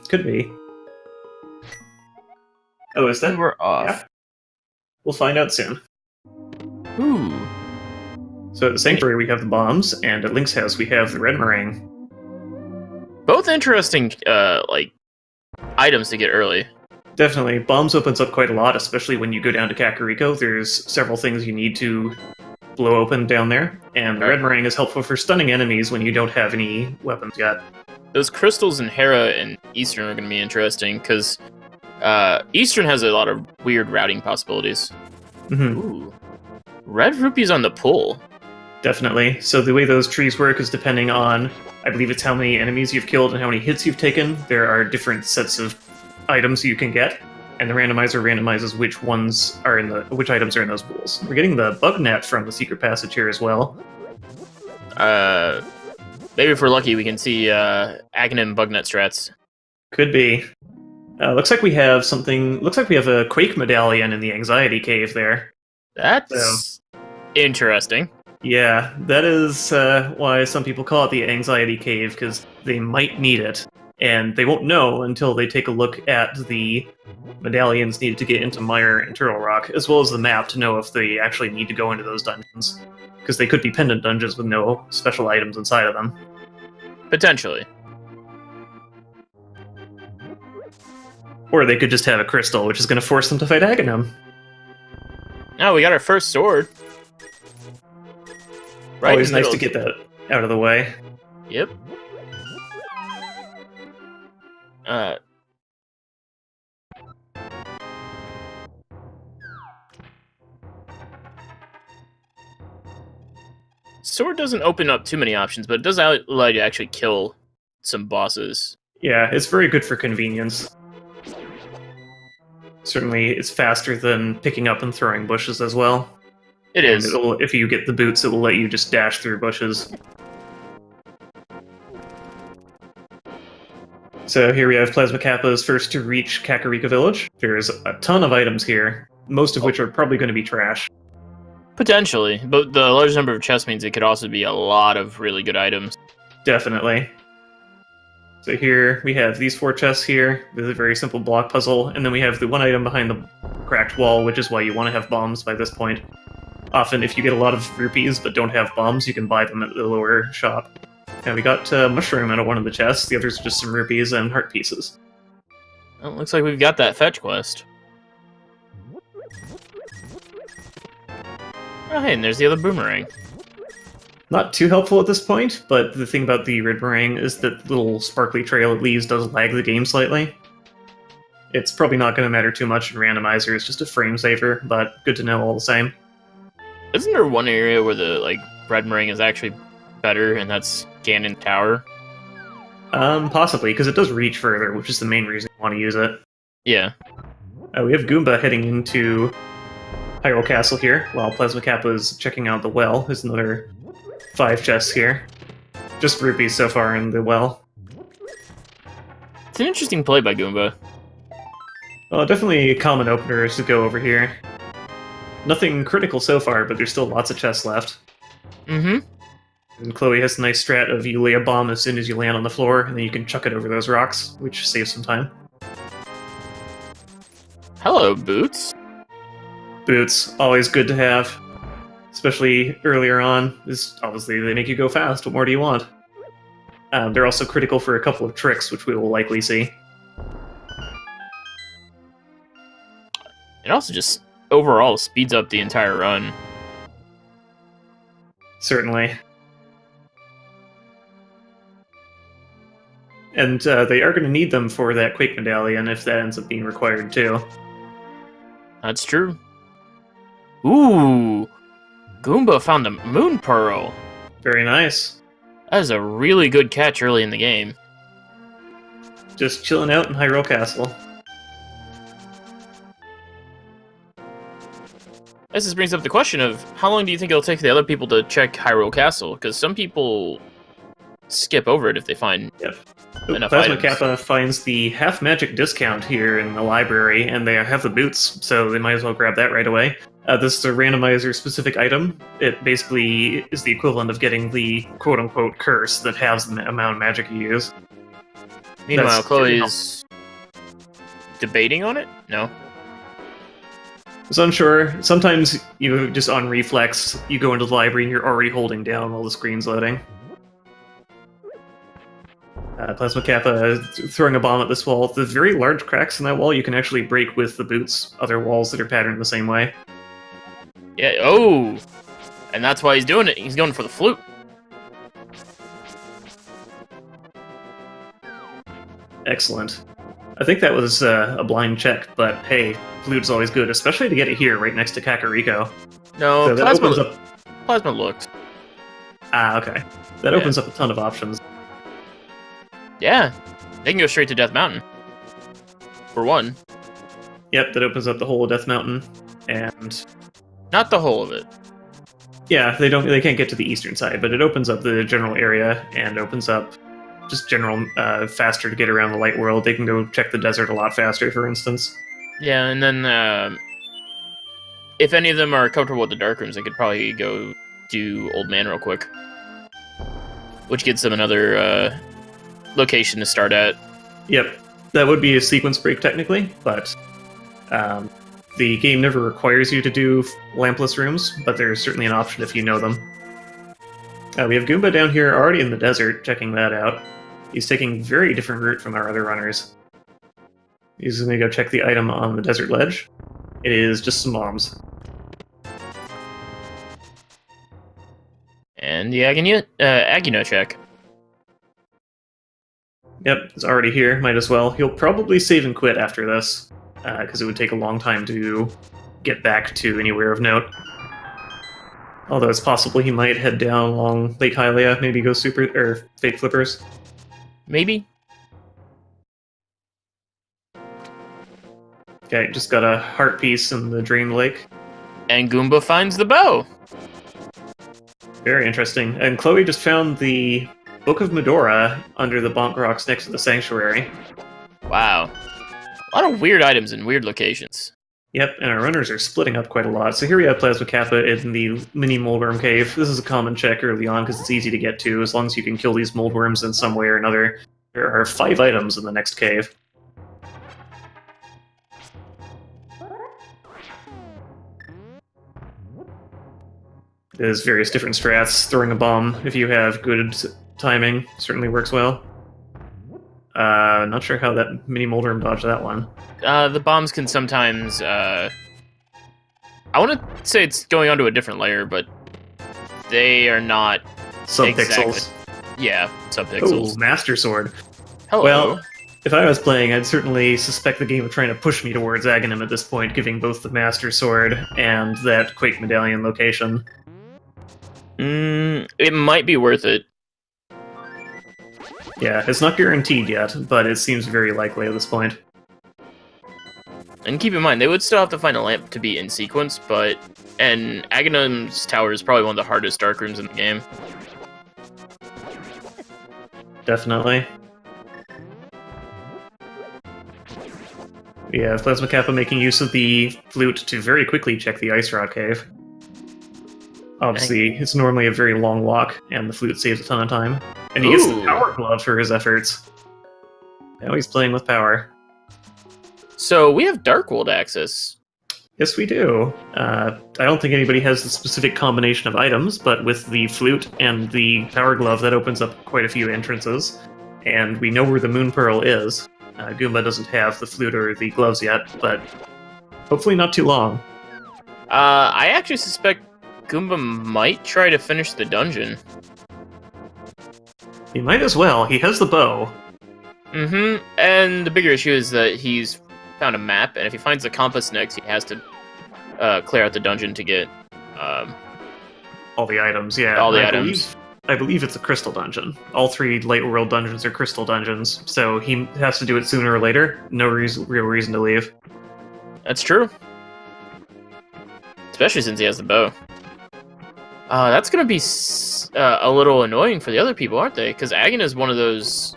Could be. Oh, is that? We're off. Yeah. We'll find out soon. Ooh. So at the Sanctuary we have the bombs, and at Link's house we have the red meringue. Both interesting, items to get early. Definitely. Bombs opens up quite a lot, especially when you go down to Kakariko. There's several things you need to blow open down there, and the red meringue is helpful for stunning enemies when you don't have any weapons yet. Those crystals in Hera and Eastern are going to be interesting, because Eastern has a lot of weird routing possibilities. Mm-hmm. Ooh. Red rupees on the pull. Definitely. So the way those trees work is depending on, I believe it's how many enemies you've killed and how many hits you've taken. There are different sets of items you can get, and the randomizer randomizes which items are in those pools. We're getting the bug net from the secret passage here as well. Maybe if we're lucky, we can see Aghanim bug net strats. Could be. Looks like we have something. Looks like we have a Quake medallion in the Anxiety Cave there. That's interesting. Yeah, that is why some people call it the Anxiety Cave, because they might need it. And they won't know until they take a look at the medallions needed to get into Mire and Turtle Rock, as well as the map to know if they actually need to go into those dungeons. Because they could be pendant dungeons with no special items inside of them. Potentially. Or they could just have a crystal, which is going to force them to fight Aghanim. Oh, we got our first sword. Right. Always nice to get that out of the way. Yep. Sword doesn't open up too many options, but it does allow you to actually kill some bosses. Yeah, it's very good for convenience. Certainly, it's faster than picking up and throwing bushes as well. It is. If you get the boots, it will let you just dash through bushes. So here we have Plasma Kappa's first to reach Kakariko Village. There's a ton of items here, most of which are probably going to be trash. Potentially, but the large number of chests means it could also be a lot of really good items. Definitely. So here we have these 4 chests here with a very simple block puzzle, and then we have the one item behind the cracked wall, which is why you want to have bombs by this point. Often, if you get a lot of rupees but don't have bombs, you can buy them at the lower shop. And we got mushroom out of one of the chests, the others are just some rupees and heart pieces. Well, it looks like we've got that fetch quest. Oh, hey, and there's the other boomerang. Not too helpful at this point, but the thing about the red meringue is that the little sparkly trail it leaves does lag the game slightly. It's probably not going to matter too much in randomizer, it's just a frame saver, but good to know all the same. Isn't there one area where the red meringue is actually better, and that's Ganon Tower? Possibly, because it does reach further, which is the main reason you want to use it. Yeah. We have Goomba heading into Hyrule Castle here, while Plasma Kappa is checking out the well. There's another 5 chests here. Just rupees so far in the well. It's an interesting play by Goomba. Well, definitely a common opener is to go over here. Nothing critical so far, but there's still lots of chests left. Mm-hmm. And Chloe has a nice strat of you lay a bomb as soon as you land on the floor, and then you can chuck it over those rocks, which saves some time. Hello, Boots. Boots, always good to have. Especially earlier on, obviously they make you go fast. What more do you want? They're also critical for a couple of tricks, which we will likely see. It also just overall speeds up the entire run. Certainly. And they are going to need them for that Quake medallion if that ends up being required too. That's true. Ooh! Goomba found a Moon Pearl! Very nice. That is a really good catch early in the game. Just chilling out in Hyrule Castle. This brings up the question of, how long do you think it'll take the other people to check Hyrule Castle? Because some people skip over it if they find enough Plasma items. Kappa finds the half magic discount here in the library, and they have the boots, so they might as well grab that right away. This is a randomizer specific item. It basically is the equivalent of getting the quote-unquote curse that halves the amount of magic you use. Meanwhile, That's really Chloe's debating on it? No. It's unsure. Sometimes you just on reflex, you go into the library and you're already holding down while the screen's loading. Plasma Kappa throwing a bomb at this wall. The very large cracks in that wall you can actually break with the boots, other walls that are patterned the same way. Yeah, oh! And that's why he's doing it. He's going for the flute. Excellent. I think that was a blind check, but hey, flute's always good, especially to get it here, right next to Kakariko. No, So that Plasma, opens up... Plasma looked. Ah, okay. That opens up a ton of options. Yeah, they can go straight to Death Mountain. For one. Yep, that opens up the whole of Death Mountain, and... Not the whole of it. Yeah, they can't get to the eastern side, but it opens up the general area, and opens up just general faster to get around the light world. They can go check the desert a lot faster, for instance. Yeah, and then if any of them are comfortable with the dark rooms, they could probably go do Old Man real quick. Which gets them another location to start at. Yep, that would be a sequence break technically, but the game never requires you to do lampless rooms, but there's certainly an option if you know them. We have Goomba down here already in the desert, checking that out. He's taking a very different route from our other runners. He's going to go check the item on the desert ledge. It is just some bombs. And the Agino check. Yep, it's already here, might as well. He'll probably save and quit after this, because it would take a long time to get back to anywhere of note. Although it's possible he might head down along Lake Hylia, maybe go fake flippers. Maybe. Okay, just got a heart piece in the Drain Lake. And Goomba finds the bow. Very interesting. And Chloe just found the Book of Medora under the bonk rocks next to the sanctuary. Wow. A lot of weird items in weird locations. Yep, and our runners are splitting up quite a lot. So here we have Plasma Kappa in the mini moldworm cave. This is a common check early on because it's easy to get to, as long as you can kill these moldworms in some way or another. There are 5 items in the next cave. There's various different strats. Throwing a bomb, if you have good timing, certainly works well. Not sure how that mini moldworm dodged that one. The bombs can sometimes, I want to say it's going onto a different layer, but they are not Sub-pixels. Exactly. Yeah, sub-pixels. Oh, Master Sword. Hello. Well, if I was playing, I'd certainly suspect the game of trying to push me towards Aghanim at this point, giving both the Master Sword and that Quake Medallion location. It might be worth it. Yeah, it's not guaranteed yet, but it seems very likely at this point. And keep in mind, they would still have to find a lamp to be in sequence, and Aghanim's Tower is probably one of the hardest dark rooms in the game. Definitely. We have Plasma Kappa making use of the flute to very quickly check the Ice Rod Cave. Obviously, it's normally a very long walk, and the flute saves a ton of time. And he gets the Power Glove for his efforts. Now he's playing with power. So we have Dark World access. Yes, we do. I don't think anybody has the specific combination of items, but with the flute and the Power Glove, that opens up quite a few entrances. And we know where the Moon Pearl is. Goomba doesn't have the flute or the gloves yet, but hopefully not too long. I actually suspect Goomba might try to finish the dungeon. He might as well. He has the bow. Mm-hmm. And the bigger issue is that he's found a map, and if he finds the compass next, he has to clear out the dungeon to get all the items. Yeah, all the items. I believe it's a crystal dungeon. All 3 Light World dungeons are crystal dungeons, so he has to do it sooner or later. No real reason to leave. That's true. Especially since he has the bow. That's going to be a little annoying for the other people, aren't they? Because Aghanim is one of those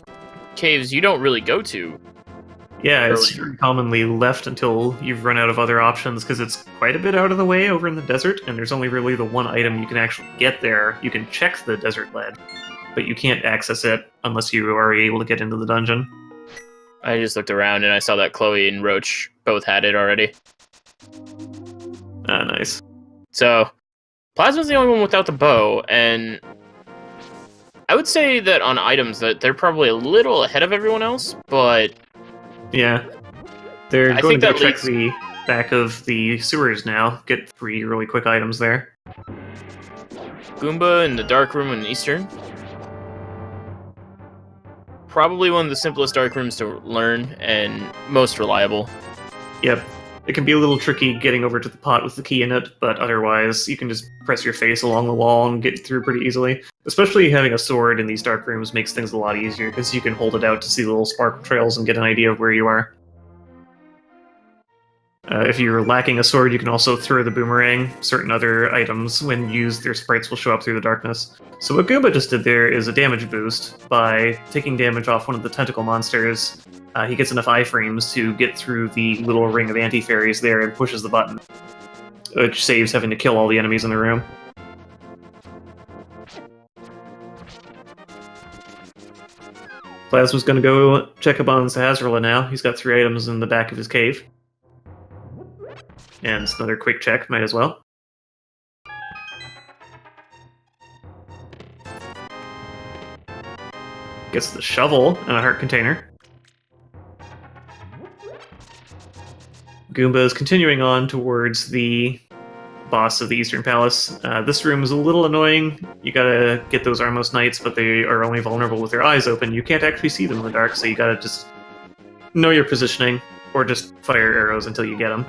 caves you don't really go to. Yeah, it's very commonly left until you've run out of other options, because it's quite a bit out of the way over in the desert, and there's only really the one item you can actually get there. You can check the desert lead, but you can't access it unless you are able to get into the dungeon. I just looked around and I saw that Chloe and Roach both had it already. Ah, nice. So, Plasma's the only one without the bow, and I would say that on items that they're probably a little ahead of everyone else, but Yeah. They're I going think to go that check leads- the back of the sewers now. Get 3 really quick items there. Goomba in the dark room in Eastern. Probably one of the simplest dark rooms to learn and most reliable. Yep. It can be a little tricky getting over to the pot with the key in it, but otherwise you can just press your face along the wall and get through pretty easily. Especially having a sword in these dark rooms makes things a lot easier, because you can hold it out to see the little sparkle trails and get an idea of where you are. If you're lacking a sword, you can also throw the boomerang. Certain other items, when used, their sprites will show up through the darkness. So what Goomba just did there is a damage boost. By taking damage off one of the tentacle monsters, he gets enough iframes to get through the little ring of anti-fairies there and pushes the button, which saves having to kill all the enemies in the room. Plasma's gonna go check up on Sahasrahla now. He's got 3 items in the back of his cave. And it's another quick check, might as well. Gets the shovel and a heart container. Goomba is continuing on towards the boss of the Eastern Palace. This room is a little annoying. You gotta get those Armos Knights, but they are only vulnerable with their eyes open. You can't actually see them in the dark, so you gotta just know your positioning, or just fire arrows until you get them.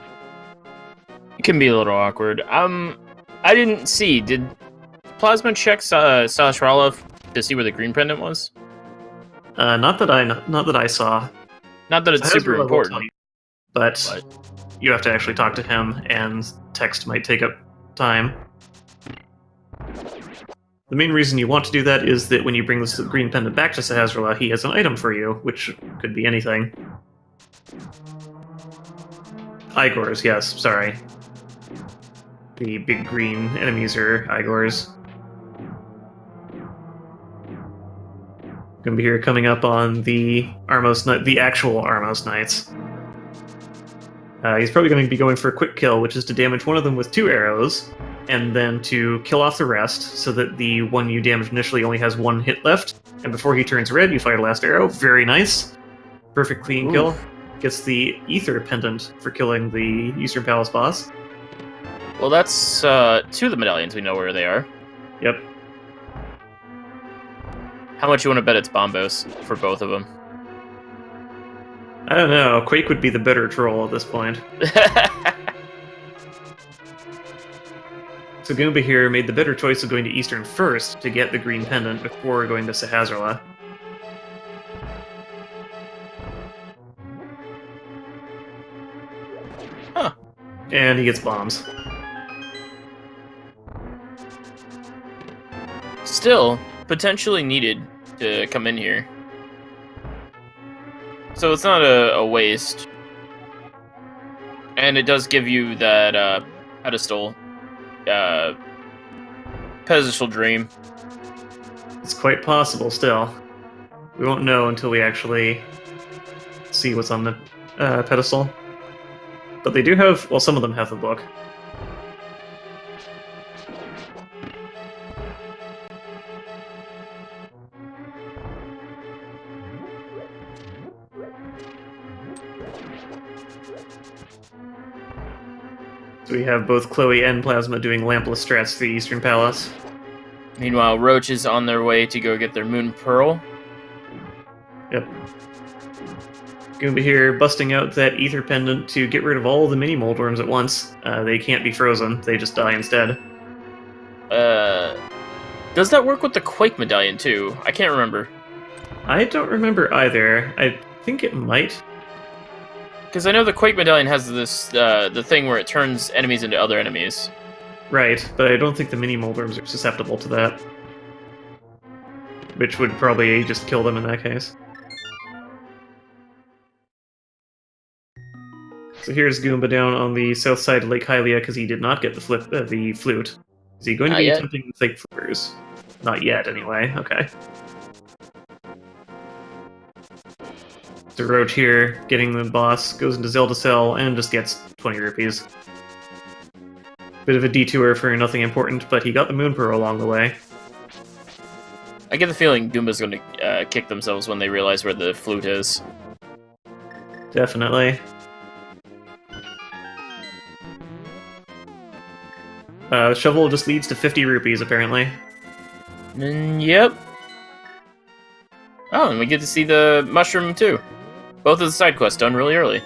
It can be a little awkward. I didn't see. Did Plasma check Sahasrahla to see where the green pendant was? Not that I saw. Not that it's super Sahasrahla will important. tell you, but you have to actually talk to him, and text might take up time. The main reason you want to do that is that when you bring this green pendant back to Sahasrahla, he has an item for you, which could be anything. Igors, yes, sorry. The big green enemies are Igors. Gonna be here coming up on the the actual Armos Knights. He's probably going to be going for a quick kill, which is to damage one of them with 2 arrows, and then to kill off the rest, so that the one you damaged initially only has 1 hit left, and before he turns red, you fire the last arrow. Very nice. Perfect clean kill. Gets the Ether Pendant for killing the Eastern Palace boss. Well, that's 2 of the medallions. We know where they are. Yep. How much you want to bet it's Bombos for both of them? I don't know. Quake would be the better troll at this point. So Goomba here made the better choice of going to Eastern first to get the green pendant before going to Sahasrahla. Huh. And he gets bombs. Still, potentially needed to come in here. So it's not a waste. And it does give you that pedestal dream. It's quite possible still. We won't know until we actually see what's on the pedestal. But they do have, well, some of them have the book. So we have both Chloe and Plasma doing lampless strats to the Eastern Palace. Meanwhile, Roach is on their way to go get their Moon Pearl. Yep. Goomba here busting out that Ether Pendant to get rid of all the mini Moldworms at once. They can't be frozen, they just die instead. Does that work with the Quake Medallion too? I can't remember. I don't remember either. I think it might. Because I know the Quake Medallion has this the thing where it turns enemies into other enemies. Right, but I don't think the mini Moldworms are susceptible to that. Which would probably just kill them in that case. So here's Goomba down on the south side of Lake Hylia because he did not get the flute. Is he going to Not be yet. attempting the fake flippers? Not yet, anyway. Okay. The Roach here, getting the boss, goes into Zelda Cell, and just gets 20 rupees. Bit of a detour for nothing important, but he got the Moon Pearl along the way. I get the feeling Goomba's going to kick themselves when they realize where the flute is. Definitely. Shovel just leads to 50 rupees, apparently. Yep. Oh, and we get to see the mushroom, too. Both of the side quests done really early.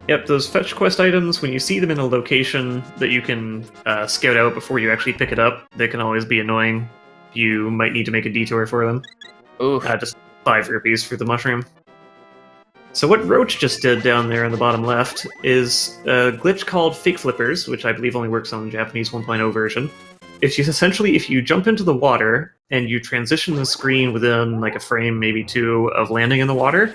Yep, those fetch quest items, when you see them in a location that you can scout out before you actually pick it up, they can always be annoying. You might need to make a detour for them. Ooh. Just 5 rupees for the mushroom. So what Roach just did down there in the bottom left is a glitch called Fake Flippers, which I believe only works on the Japanese 1.0 version. It's just essentially if you jump into the water and you transition the screen within like a frame, maybe 2, of landing in the water,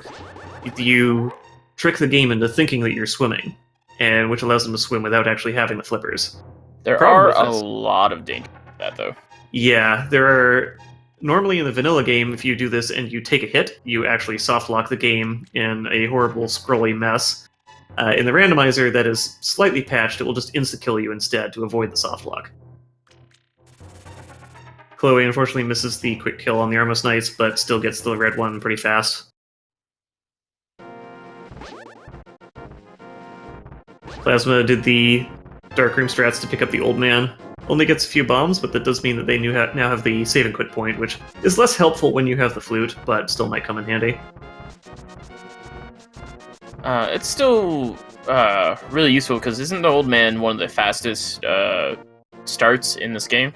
you trick the game into thinking that you're swimming, and which allows them to swim without actually having the flippers. There are a lot of dangers with that, though. Yeah, there are. Normally in the vanilla game, if you do this and you take a hit, you actually soft lock the game in a horrible scrolly mess. In the randomizer that is slightly patched, it will just insta-kill you instead to avoid the soft lock. Chloe unfortunately misses the quick kill on the Armos Knights, but still gets the red one pretty fast. Plasma did the Darkroom strats to pick up the Old Man. Only gets a few bombs, but that does mean that they now have the save and quit point, which is less helpful when you have the flute, but still might come in handy. It's still really useful, because isn't the Old Man one of the fastest starts in this game?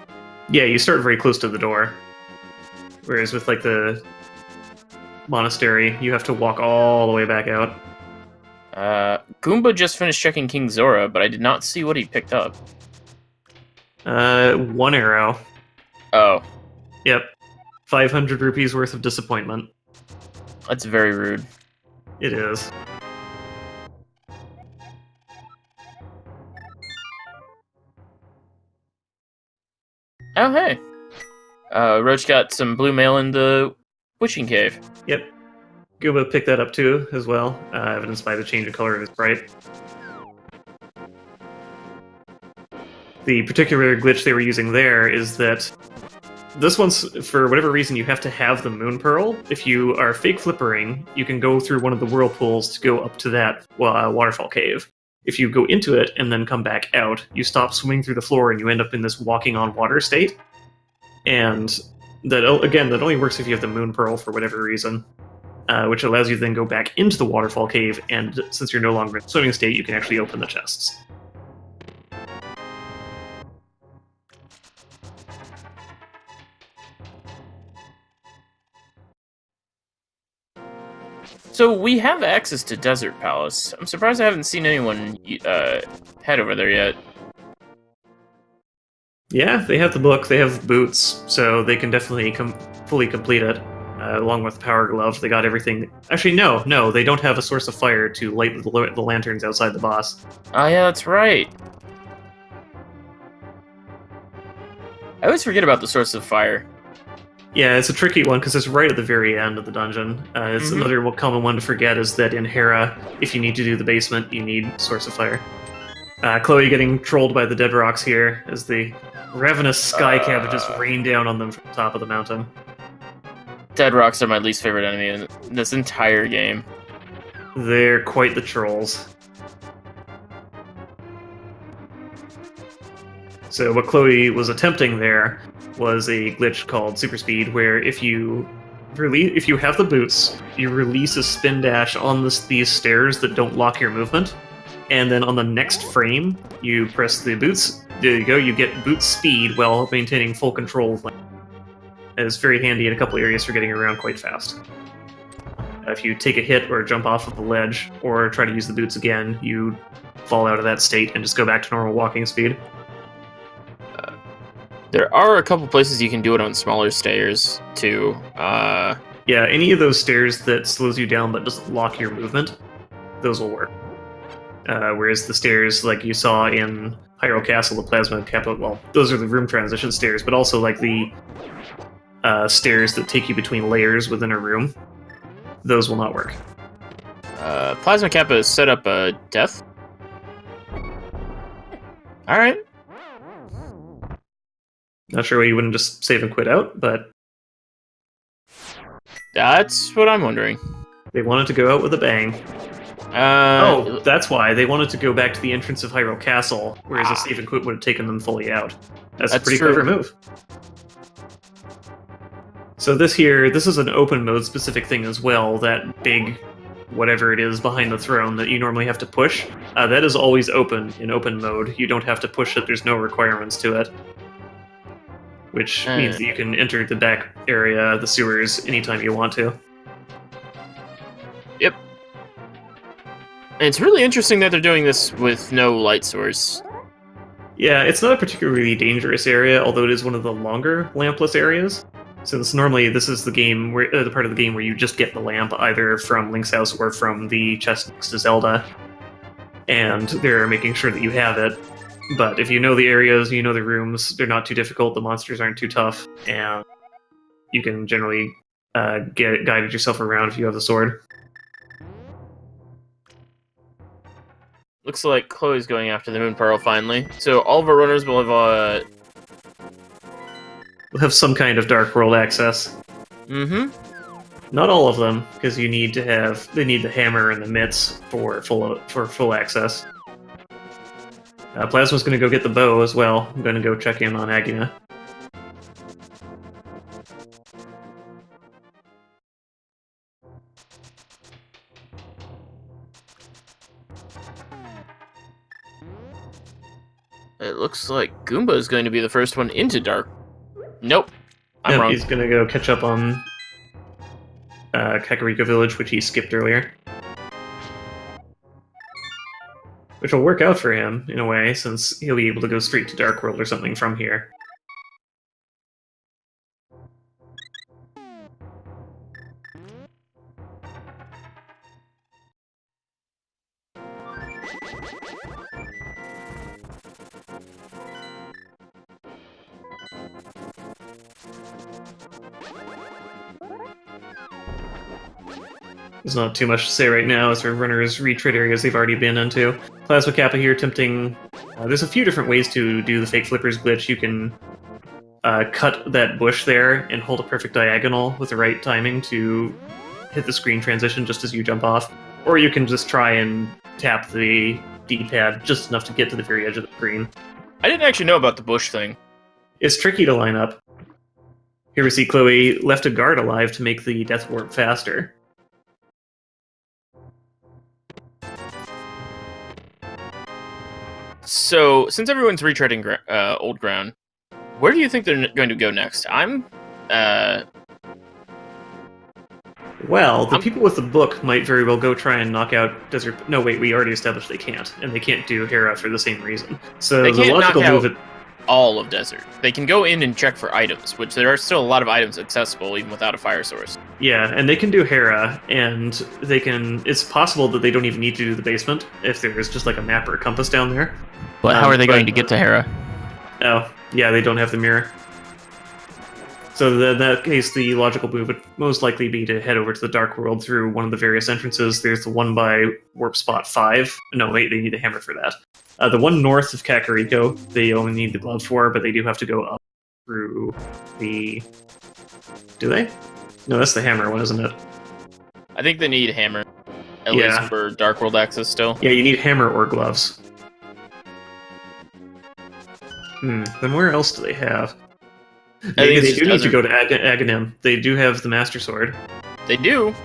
Yeah, you start very close to the door. Whereas with like the monastery, you have to walk all the way back out. Goomba just finished checking King Zora, but I did not see what he picked up. 1 arrow. Oh. Yep. 500 rupees worth of disappointment. That's very rude. It is. Oh, hey. Roach got some blue mail in the Witching Cave. Yep. Goomba picked that up too, as well, evidenced by the change of color of his sprite. The particular glitch they were using there is that this one's, for whatever reason, you have to have the Moon Pearl. If you are fake flippering, you can go through one of the whirlpools to go up to that waterfall cave. If you go into it and then come back out, you stop swimming through the floor and you end up in this walking on water state. And that, again, that only works if you have the Moon Pearl for whatever reason, which allows you to then go back into the waterfall cave, and since you're no longer in swimming state, you can actually open the chests. So we have access to Desert Palace. I'm surprised I haven't seen anyone head over there yet. Yeah, they have the book, they have boots, so they can definitely fully complete it. Along with Power Glove, they got everything. Actually, no, they don't have a source of fire to light the lanterns outside the boss. Oh yeah, that's right. I always forget about the source of fire. Yeah, it's a tricky one because it's right at the very end of the dungeon. It's another common one to forget is that in Hera, if you need to do the basement, you need source of fire. Chloe getting trolled by the dead rocks here as the ravenous sky cabbages rain down on them from the top of the mountain. Dead rocks are my least favorite enemy in this entire game. They're quite the trolls. So what Chloe was attempting there was a glitch called Super Speed, where if you have the boots, you release a spin dash on these stairs that don't lock your movement, and then on the next frame, you press the boots. There you go. You get boot speed while maintaining full control of land. It's very handy in a couple areas for getting around quite fast. If you take a hit or jump off of the ledge or try to use the boots again, you fall out of that state and just go back to normal walking speed. There are a couple places you can do it on smaller stairs, too. Yeah, any of those stairs that slows you down but doesn't lock your movement, those will work. Whereas the stairs, like you saw in Hyrule Castle, the Plasma Capital, well, those are the room transition stairs, but also like the stairs that take you between layers within a room. Those will not work. Plasma Kappa has set up a death. Alright. Not sure why you wouldn't just save and quit out, but That's what I'm wondering. they wanted to go out with a bang. Oh, that's why. They wanted to go back to the entrance of Hyrule Castle, whereas a save and quit would have taken them fully out. That's a pretty true. clever move. So this is an open mode specific thing as well, that big whatever it is behind the throne that you normally have to push. That is always open in open mode. You don't have to push it, there's no requirements to it. Which means that you can enter the back area, the sewers, anytime you want to. Yep. And it's really interesting that they're doing this with no light source. Yeah, it's not a particularly dangerous area, although it is one of the longer lampless areas. Since normally this is the game where the part of the game where you just get the lamp either from Link's house or from the chest next to Zelda, and they're making sure that you have it. But if you know the areas, you know the rooms, they're not too difficult, the monsters aren't too tough, and you can generally guide yourself around if you have the sword. Looks like Chloe's going after the Moon Pearl finally. So all of our runners will have We'll have some kind of Dark World access. Mm-hmm. Not all of them, because they need the hammer and the mitts for full access. Plasma's going to go get the bow as well. I'm going to go check in on Agina. It looks like Goomba is going to be the first one into Dark. Nope. I'm wrong. He's going to go catch up on Kakariko Village, which he skipped earlier. Which will work out for him, in a way, since he'll be able to go straight to Dark World or something from here. There's not too much to say right now as our runners retread areas they've already been into. Plasma Kappa here attempting... there's a few different ways to do the fake flippers glitch. You can cut that bush there and hold a perfect diagonal with the right timing to hit the screen transition just as you jump off. Or you can just try and tap the D-pad just enough to get to the very edge of the screen. I didn't actually know about the bush thing. It's tricky to line up. Here we see Chloe left a guard alive to make the death warp faster. So, since everyone's retreading old ground, where do you think they're going to go next? Well, the people with the book might very well go try and knock out Desert... No, wait, we already established they can't. And they can't do Hera for the same reason. So they can't the logical knock move... out all of Desert. They can go in and check for items, which there are still a lot of items accessible even without a fire source. Yeah, and they can do Hera, and they can... It's possible that they don't even need to do the basement if there's just like a map or a compass down there. But how are they going to get to Hera? Oh, yeah, they don't have the mirror. So in that case, the logical move would most likely be to head over to the Dark World through one of the various entrances. There's the one by Warp Spot 5. No, wait, they need a hammer for that. The one north of Kakariko, they only need the glove for, but they do have to go up through the... Do they? No, that's the hammer one, isn't it? I think they need a hammer. At least for Dark World access still. Yeah, you need hammer or gloves. Then where else do they have? Maybe they do need to go to Aghanim. They do have the Master Sword. They do.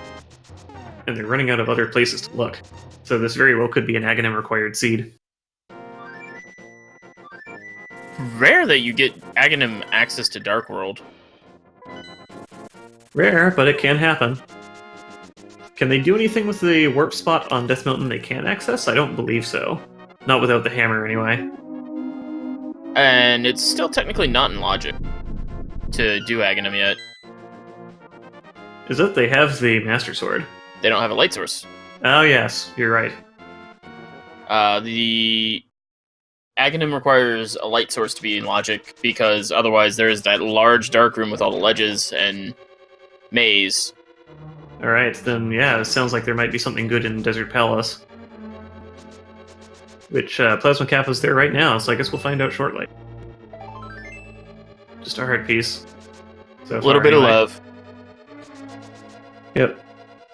And they're running out of other places to look. So this very well could be an Aghanim required seed. Rare that you get Aghanim access to Dark World. Rare, but it can happen. Can they do anything with the warp spot on Death Mountain they can't access? I don't believe so. Not without the hammer, anyway. And it's still technically not in logic to do Aghanim yet. Is it? They have the Master Sword. They don't have a light source. Oh yes, you're right. The Aghanim requires a light source to be in logic, because otherwise there's that large dark room with all the ledges and maze. Alright, then yeah, it sounds like there might be something good in Desert Palace. Which, Plasma Kappa's there right now, so I guess we'll find out shortly. Just a heart piece. So A little bit anyway. of love. Yep.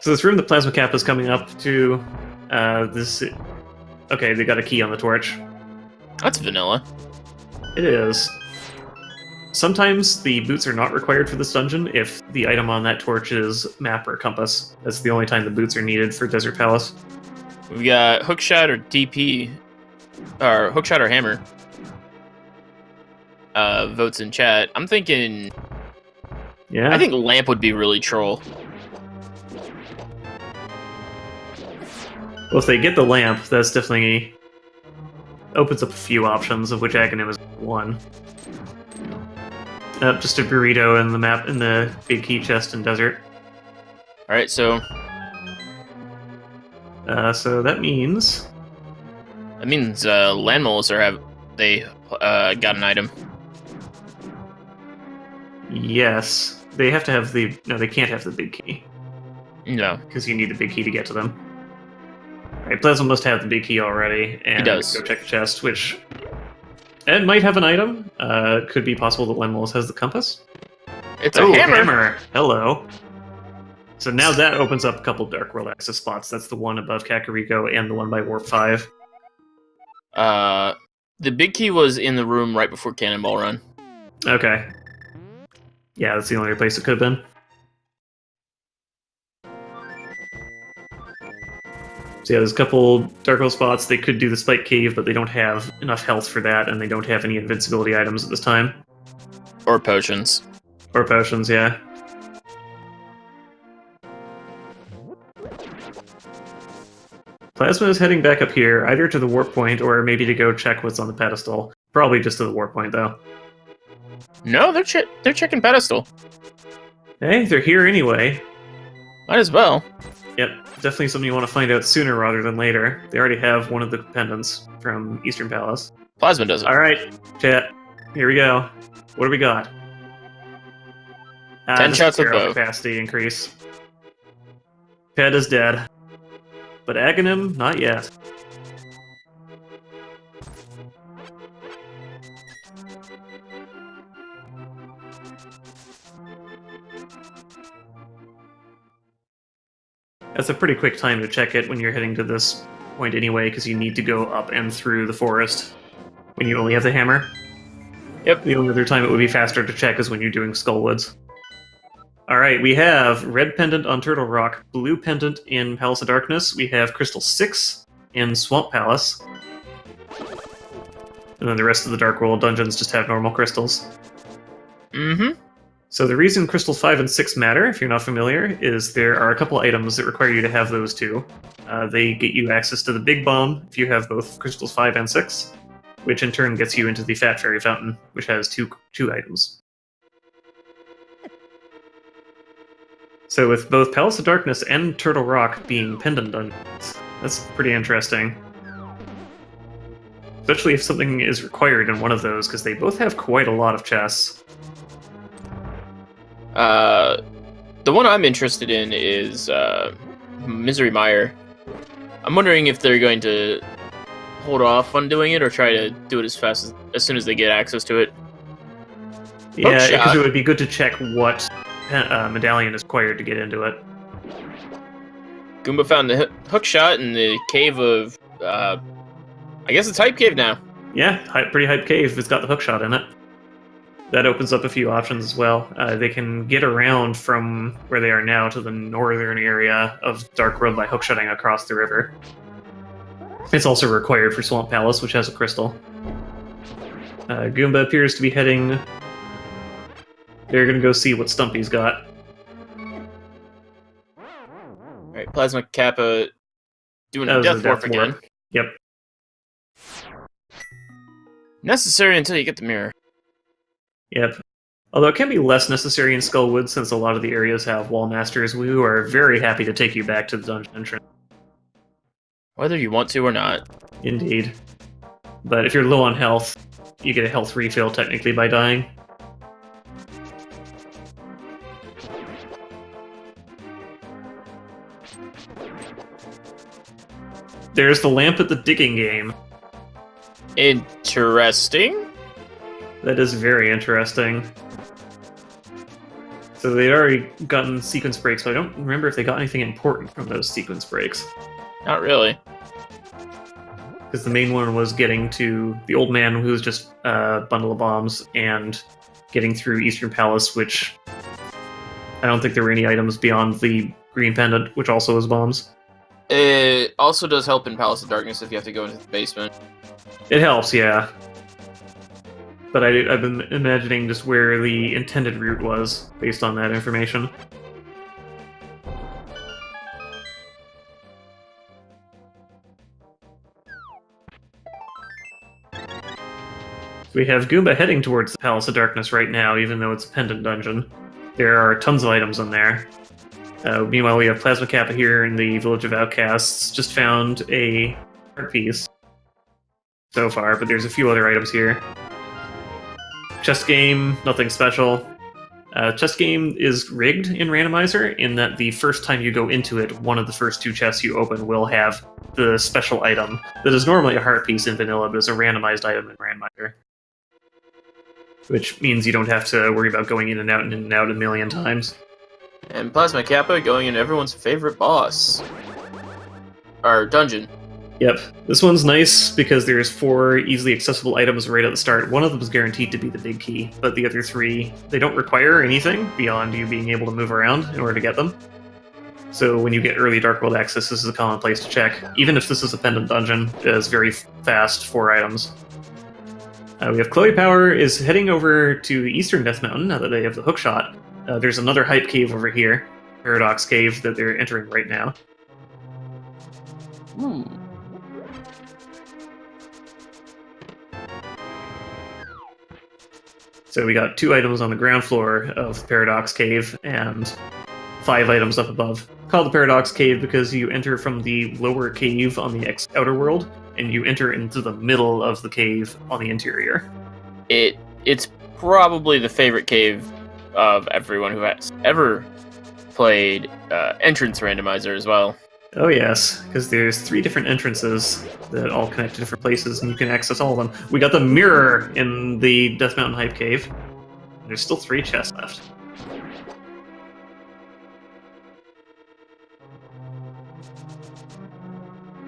So this room that Plasma Kappa's coming up to, this... Okay, they got a key on the torch. That's vanilla. It is. Sometimes the boots are not required for this dungeon if the item on that torch is map or compass. That's the only time the boots are needed for Desert Palace. We've got hookshot or DP, or hookshot or hammer. Votes in chat. I'm thinking. Yeah. I think lamp would be really troll. Well, if they get the lamp, that's definitely opens up a few options, of which Aghanim is one. Just a burrito in the map in the big key chest in Desert. All right, so So that means landmolls got an item. yes, they have to have the no, they can't have the big key No, because you need the big key to get to them. All right, Plasma must have the big key already, and He does. go check the chest, which Ed might have an item. Could be possible that Lenmol's has the compass. it's a hammer. Hammer! Hello. So now that opens up a couple Dark World access spots. That's the one above Kakariko and the one by Warp 5. The big key was in the room right before Cannonball Run. Okay. Yeah, that's the only place it could have been. So yeah, there's a couple Dark World spots. They could do the Spike Cave, but they don't have enough health for that, and they don't have any invincibility items at this time. Or potions. Or potions, yeah. Plasma is heading back up here, either to the warp point or maybe to go check what's on the pedestal. Probably just to the warp point, though. No, they're checking pedestal. Hey, they're here anyway. Might as well. Yep, definitely something you want to find out sooner rather than later. They already have one of the pendants from Eastern Palace. Plasma does it. Alright, chat. Here we go. What do we got? 10 shots with bow. Capacity increase. Ped is dead. But Aghanim, not yet. That's a pretty quick time to check it when you're heading to this point anyway, because you need to go up and through the forest when you only have the hammer. Yep. The only other time it would be faster to check is when you're doing Skullwoods. Alright, we have red pendant on Turtle Rock, blue pendant in Palace of Darkness, we have Crystal 6 in Swamp Palace, and then the rest of the Dark World dungeons just have normal crystals. Mm-hmm. So the reason Crystals 5 and 6 matter, if you're not familiar, is there are a couple items that require you to have those two. They get you access to the Big Bomb if you have both Crystals 5 and 6, which in turn gets you into the Fat Fairy Fountain, which has two items. So with both Palace of Darkness and Turtle Rock being pendant dungeons, that's pretty interesting. Especially if something is required in one of those, because they both have quite a lot of chests. The one I'm interested in is Misery Mire. I'm wondering if they're going to hold off on doing it or try to do it as soon as they get access to it. Yeah, Hookshot. because it would be good to check what medallion is required to get into it. Goomba found the hookshot in the cave of, I guess it's Hype Cave now. Yeah, pretty hype cave. It's got the hookshot in it. That opens up a few options as well. They can get around from where they are now to the northern area of Dark Road by hookshotting across the river. It's also required for Swamp Palace, which has a crystal. Goomba appears to be heading... They're gonna go see what Stumpy's got. Alright, Plasma Kappa doing That a was death the warp death again. warp. Yep. Necessary until you get the mirror. Yep. Although it can be less necessary in Skullwood since a lot of the areas have wall masters who are very happy to take you back to the dungeon entrance. Whether you want to or not. Indeed. But if you're low on health, you get a health refill technically by dying. There's the lamp at the digging game. Interesting. That is very interesting. So they'd already gotten sequence breaks, but I don't remember if they got anything important from those sequence breaks. Not really. Because the main one was getting to the old man, who was just a bundle of bombs, and getting through Eastern Palace, which I don't think there were any items beyond the green pendant, which also was bombs. It also does help in Palace of Darkness if you have to go into the basement. It helps, yeah. But I've been imagining just where the intended route was, based on that information. We have Goomba heading towards the Palace of Darkness right now, even though it's a pendant dungeon. There are tons of items in there. Meanwhile, we have Plasma Kappa here in the Village of Outcasts. Just found a art piece so far, but there's a few other items here. Chess game, nothing special. Chess game is rigged in Randomizer in that the first time you go into it, one of the first two chests you open will have the special item that is normally a heart piece in vanilla, but is a randomized item in Randomizer. Which means you don't have to worry about going in and out a million times. And Plasma Kappa going into everyone's favorite boss. Or dungeon. Yep. This one's nice because there's 4 easily accessible items right at the start. One of them is guaranteed to be the big key, but the other 3, they don't require anything beyond you being able to move around in order to get them. So when you get early Dark World access, this is a common place to check. Even if this is a pendant dungeon, it is very fast 4 items. We have Chloe Power is heading over to the Eastern Death Mountain now that they have the hookshot. There's another hype cave over here, Paradox Cave, that they're entering right now. So we got 2 items on the ground floor of Paradox Cave and 5 items up above. Called the Paradox Cave because you enter from the lower cave on the outer world, and you enter into the middle of the cave on the interior. It's probably the favorite cave of everyone who has ever played Entrance Randomizer as well. Oh yes, because there's 3 different entrances that all connect to different places, and you can access all of them. We got the mirror in the Death Mountain Hype Cave. There's still 3 chests left.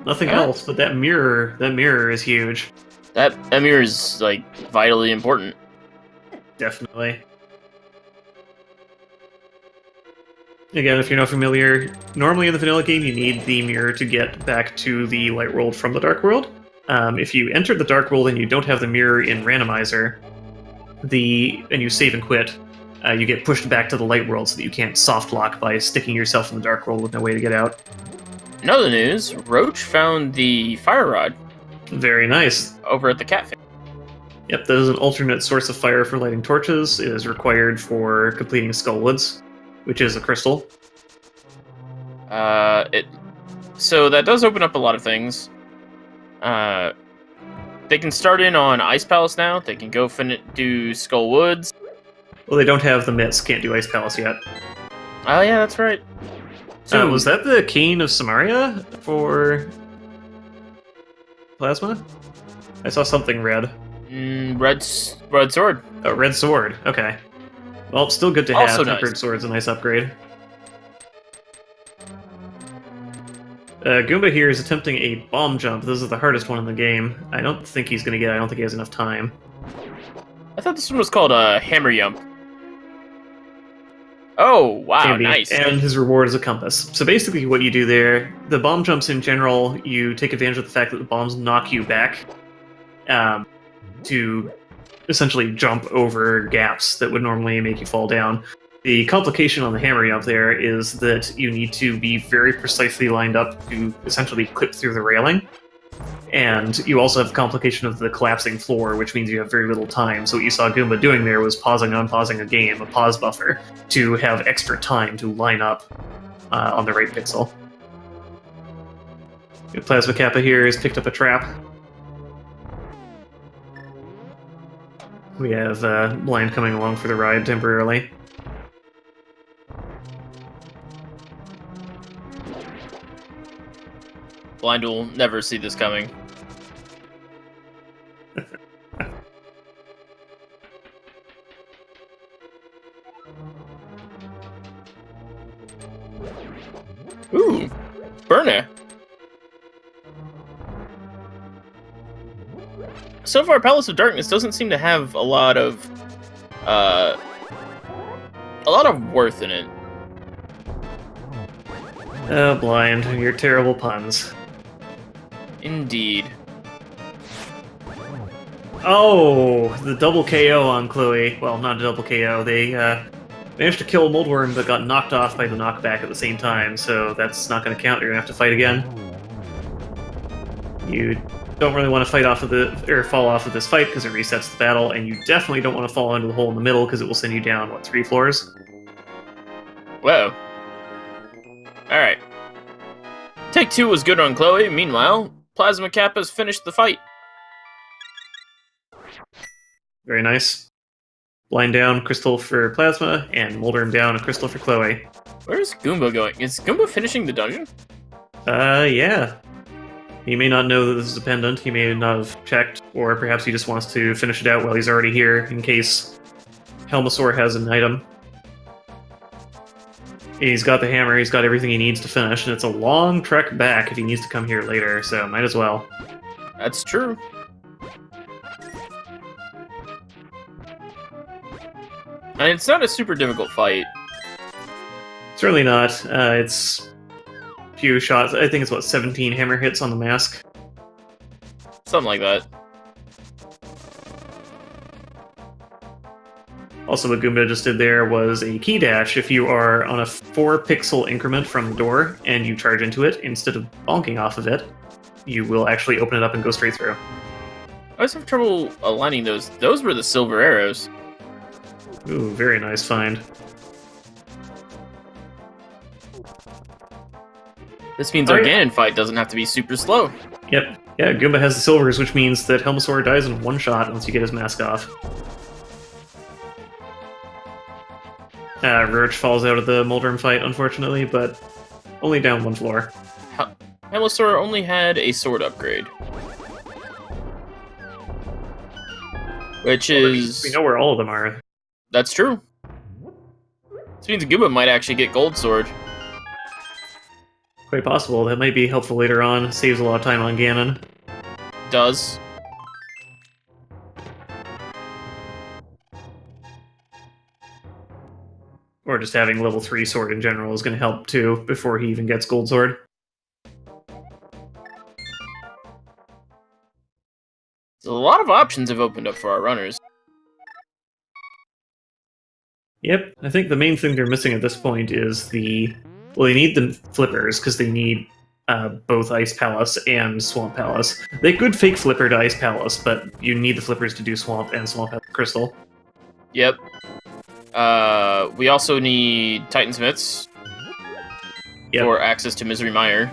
Nothing else, but that mirror is huge. That mirror is, like, vitally important. Definitely. Again, if you're not familiar, normally in the vanilla game you need the mirror to get back to the light world from the dark world. If you enter the dark world and you don't have the mirror in Randomizer, and you save and quit, you get pushed back to the light world so that you can't soft lock by sticking yourself in the dark world with no way to get out. In other news, Roach found the fire rod. Very nice. Over at the cafe. Yep, that is an alternate source of fire for lighting torches. It is required for completing Skullwoods, which is a crystal. So that does open up a lot of things. They can start in on Ice Palace now. They can go do Skullwoods. Well, they don't have the mitts, can't do Ice Palace yet. Oh yeah, that's right. So was that the Cane of Samaria for Plasma? I saw something red. Red sword. Oh, red sword. Okay. Well, still good to have. Also Tempered nice. sword's a nice upgrade. Goomba here is attempting a bomb jump. This is the hardest one in the game. I don't think he's going to get it. I don't think he has enough time. I thought this one was called a hammer jump. Oh, wow, nice. And his reward is a compass. So basically what you do there, the bomb jumps in general, you take advantage of the fact that the bombs knock you back to essentially jump over gaps that would normally make you fall down. The complication on the hammer jump there is that you need to be very precisely lined up to essentially clip through the railing. And you also have the complication of the collapsing floor, which means you have very little time. So what you saw Goomba doing there was pausing and unpausing a game, a pause buffer, to have extra time to line up on the right pixel. Plasma Kappa here has picked up a trap. We have Blind coming along for the ride temporarily. Blind will never see this coming. Ooh, burner. So far, Palace of Darkness doesn't seem to have a lot of worth in it. Oh, Blind, your terrible puns. Indeed. Oh, the double KO on Chloe. Well, not a double KO. They managed to kill a Moldworm, but got knocked off by the knockback at the same time, so that's not going to count. You're going to have to fight again. You don't really want to fall off of this fight because it resets the battle, and you definitely don't want to fall into the hole in the middle because it will send you down, 3 floors? Whoa. Alright. Take 2 was good on Chloe. Meanwhile, Plasma Kappa's finished the fight. Very nice. Blind down, Crystal for Plasma, and Moldworm down, a Crystal for Chloe. Where's Goomba going? Is Goomba finishing the dungeon? Yeah. He may not know that this is a pendant, he may not have checked, or perhaps he just wants to finish it out while he's already here, in case Helmosaur has an item. He's got the hammer, he's got everything he needs to finish, and it's a long trek back if he needs to come here later, so might as well. That's true. And it's not a super difficult fight. Certainly not. It's a few shots. I think it's 17 hammer hits on the mask. Something like that. Also, what Goomba just did there was a key dash. If you are on a 4-pixel increment from the door and you charge into it, instead of bonking off of it, you will actually open it up and go straight through. I always have trouble aligning those. Those were the silver arrows. Ooh, very nice find. This means our Ganon fight doesn't have to be super slow. Yep. Yeah, Goomba has the silvers, which means that Helmosaur dies in one shot once you get his mask off. Roach falls out of the Moldworm fight, unfortunately, but only down 1 floor. Helmosaur only had a sword upgrade. Which is... We know where all of them are. That's true. This means Goomba might actually get Gold Sword. Quite possible. That might be helpful later on. Saves a lot of time on Ganon. Does. Or just having level 3 sword in general is going to help too, before he even gets Gold Sword. So a lot of options have opened up for our runners. Yep, I think the main thing they're missing at this point is well, they need the flippers, because they need both Ice Palace and Swamp Palace. They could fake Flipper to Ice Palace, but you need the flippers to do Swamp and Swamp Palace Crystal. Yep. We also need Titansmiths for access to Misery Mire.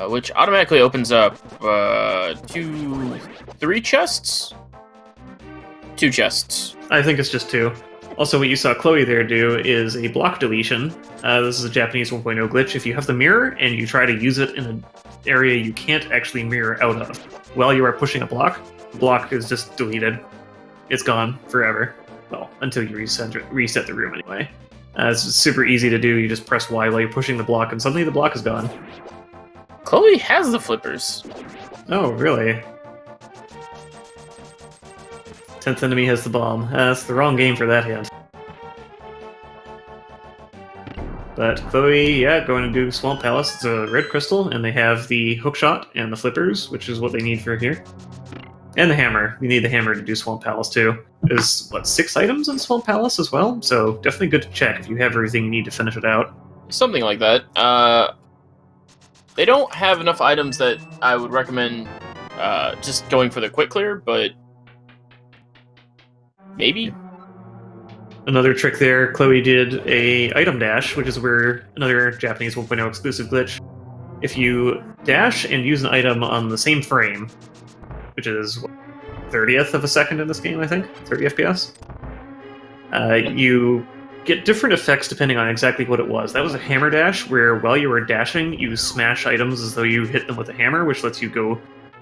Which automatically opens up 3 chests? 2 chests. I think it's just 2. Also, what you saw Chloe there do is a block deletion. This is a Japanese 1.0 glitch. If you have the mirror and you try to use it in an area you can't actually mirror out of while you are pushing a block, the block is just deleted. It's gone forever. Well, until you reset the room anyway. It's super easy to do. You just press Y while you're pushing the block, and suddenly the block is gone. Chloe has the flippers. Oh, really? 10th enemy has the bomb. That's the wrong game for that hint. But Chloe, yeah, going to do Swamp Palace. It's a red crystal, and they have the hookshot and the flippers, which is what they need for here. And the hammer. We need the hammer to do Swamp Palace, too. There's, 6 items in Swamp Palace as well? So definitely good to check if you have everything you need to finish it out. Something like that. They don't have enough items that I would recommend just going for the quick clear, but maybe. Another trick there, Chloe did a item dash, which is where another Japanese 1.0 exclusive glitch. If you dash and use an item on the same frame, which is 30th of a second in this game, I think. 30 FPS. You get different effects depending on exactly what it was. That was a hammer dash, where while you were dashing, you smash items as though you hit them with a hammer, which lets you go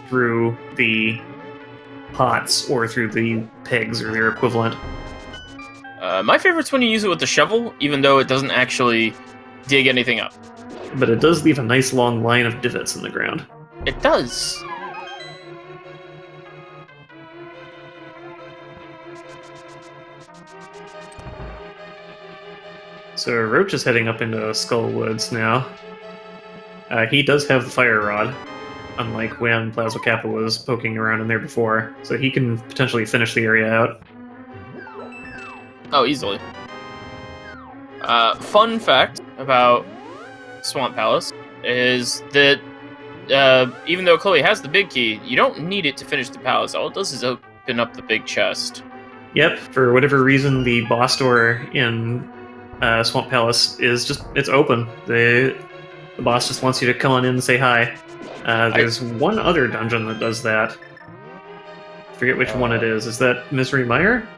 through the pots or through the pegs or their equivalent. My favorite's when you use it with the shovel, even though it doesn't actually dig anything up. But it does leave a nice long line of divots in the ground. It does. So Roach is heading up into Skull Woods now. He does have the fire rod, unlike when Plasma Kappa was poking around in there before, so he can potentially finish the area out. Oh, easily. Fun fact about Swamp Palace is that even though Chloe has the big key, you don't need it to finish the palace. All it does is open up the big chest. Yep, for whatever reason, the boss door in Swamp Palace is it's open. The boss just wants you to come on in and say hi. There's one other dungeon that does that. I forget which one it is. Is that Misery Mire?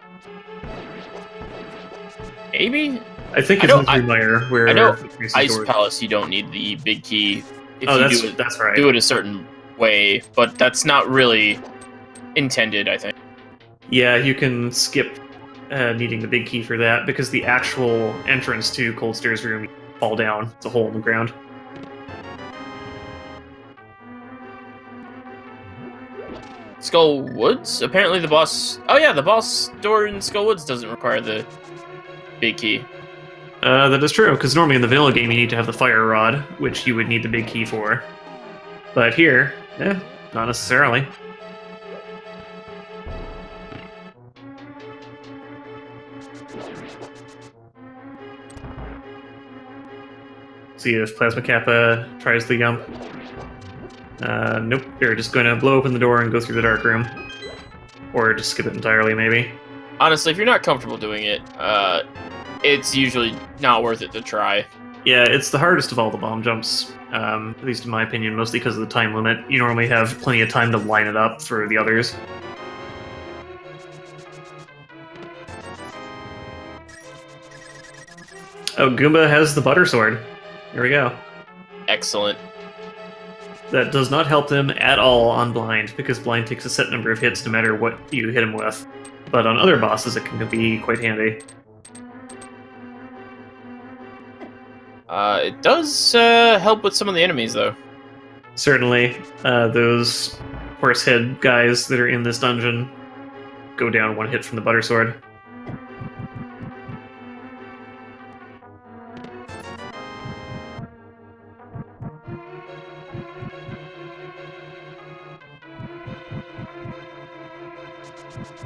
Maybe? I think it's Misery Mire, where I know the Ice doors. Palace, you don't need the big key if That's right. do it a certain way, but that's not really intended, I think. Yeah, you can skip needing the big key for that, because the actual entrance to Coldsteer's room, you fall down. It's a hole in the ground. Skull Woods? Apparently the boss... Oh yeah, the boss door in Skull Woods doesn't require the big key. That is true, because normally in the vanilla game you need to have the fire rod, which you would need the big key for. But here, not necessarily. See if Plasma Kappa tries the jump. Nope, they're just going to blow open the door and go through the dark room. Or just skip it entirely, maybe. Honestly, if you're not comfortable doing it, it's usually not worth it to try. Yeah, it's the hardest of all the bomb jumps, at least in my opinion, mostly because of the time limit. You normally have plenty of time to line it up for the others. Oh, Goomba has the butter sword. Here we go. Excellent. That does not help them at all on Blind, because Blind takes a set number of hits no matter what you hit him with. But on other bosses, it can be quite handy. It does help with some of the enemies, though. Certainly, those horsehead guys that are in this dungeon go down one hit from the butter sword.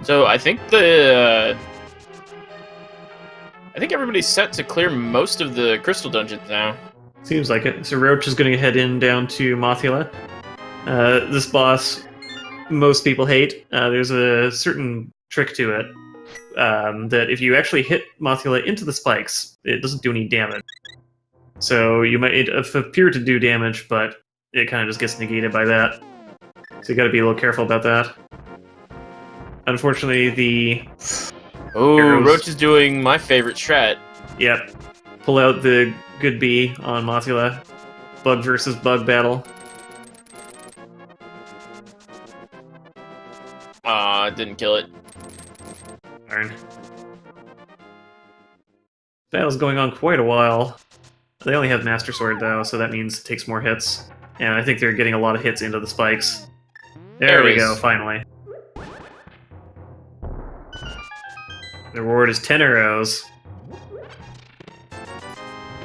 So I think everybody's set to clear most of the crystal dungeons now. Seems like it. So Roach is going to head in down to Mothula. This boss, most people hate. There's a certain trick to it, that if you actually hit Mothula into the spikes, it doesn't do any damage. So it appear to do damage, but it kind of just gets negated by that. So you got to be a little careful about that. Unfortunately, the arrows... Roach is doing my favorite strat. Yep. Pull out the good bee on Mothula. Bug versus bug battle. Didn't kill it. Darn. Battle's going on quite a while. They only have Master Sword, though, so that means it takes more hits. And I think they're getting a lot of hits into the spikes. There we go, finally. The reward is 10 arrows.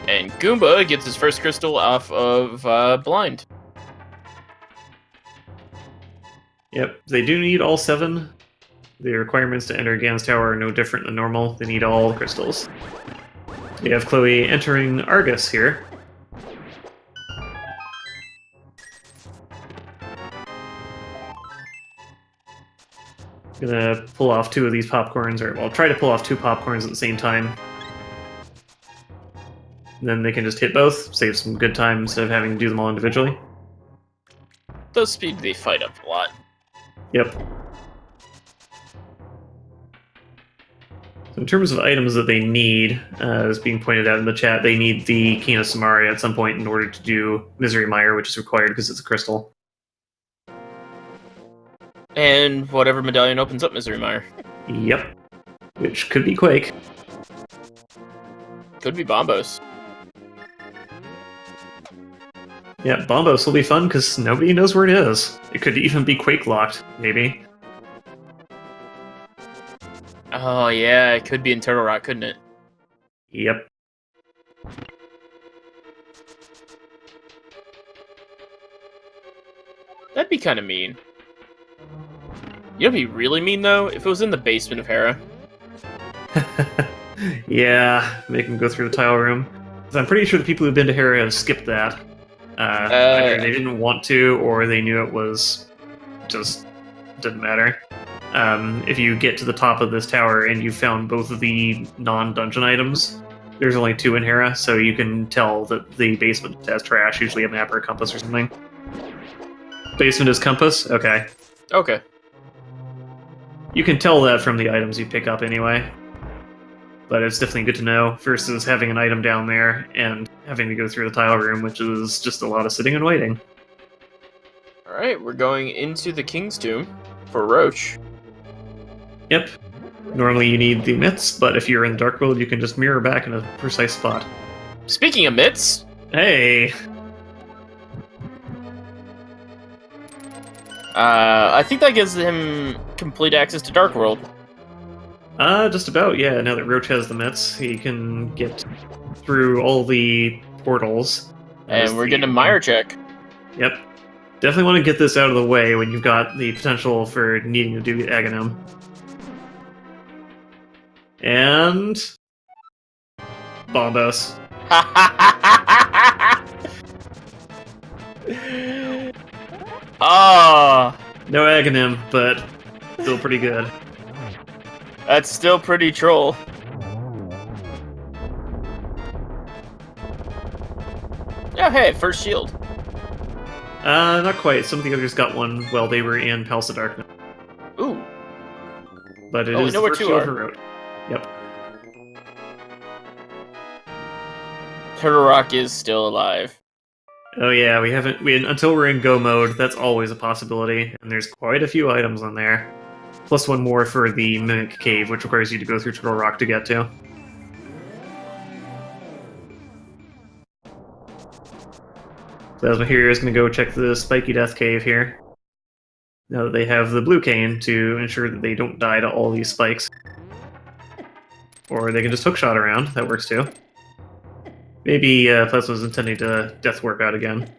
And Goomba gets his first crystal off of Blind. Yep, they do need all 7. The requirements to enter Gan's Tower are no different than normal. They need all the crystals. We have Chloe entering Argus here. Gonna pull off 2 of these popcorns, or well, try to pull off 2 popcorns at the same time. And then they can just hit both, save some good time instead of having to do them all individually. Does speed the fight up a lot. Yep. So in terms of items that they need, as being pointed out in the chat, they need the Key of Samari at some point in order to do Misery Mire, which is required because it's a crystal. And whatever medallion opens up Misery Mire. Yep. Which could be Quake. Could be Bombos. Yeah, Bombos will be fun because nobody knows where it is. It could even be Quake locked, maybe. Oh yeah, it could be in Turtle Rock, couldn't it? Yep. That'd be kind of mean. You know what'd be really mean, though? If it was in the basement of Hera. Yeah, make them go through the tile room. So I'm pretty sure the people who've been to Hera have skipped that. Either they didn't want to, or they knew it was just didn't matter. If you get to the top of this tower and you found both of the non-dungeon items, there's only 2 in Hera, so you can tell that the basement has trash, usually a map or a compass or something. Basement is compass? Okay. Okay. You can tell that from the items you pick up anyway. But it's definitely good to know, versus having an item down there and having to go through the tile room, which is just a lot of sitting and waiting. Alright, we're going into the King's Tomb for Roach. Yep. Normally you need the mitts, but if you're in the Dark World, you can just mirror back in a precise spot. Speaking of mitts... Hey! I think that gives him complete access to Dark World. Just about, yeah. Now that Roach has the mitts, he can get through all the portals. And we're getting a Mire check. Yep. Definitely want to get this out of the way when you've got the potential for needing to do Aghanim. And... Bombos. Ah, No Aghanim, but still pretty good. that's still pretty troll. Yeah, hey, first shield. Not quite. Some of the others got one while they were in Palace of Darkness. Ooh. But it Oh, we is know the where first 2 shield are. for Roach. Yep. Turtle Rock is still alive. Oh yeah, until we're in go mode, that's always a possibility, and there's quite a few items on there. Plus one more for the Mimic Cave, which requires you to go through Turtle Rock to get to. Plasma Hero is going to go check the Spiky Death Cave here. Now that they have the Blue Cane to ensure that they don't die to all these spikes. Or they can just hookshot around, that works too. Maybe Plasma's intending to Death Warp out again.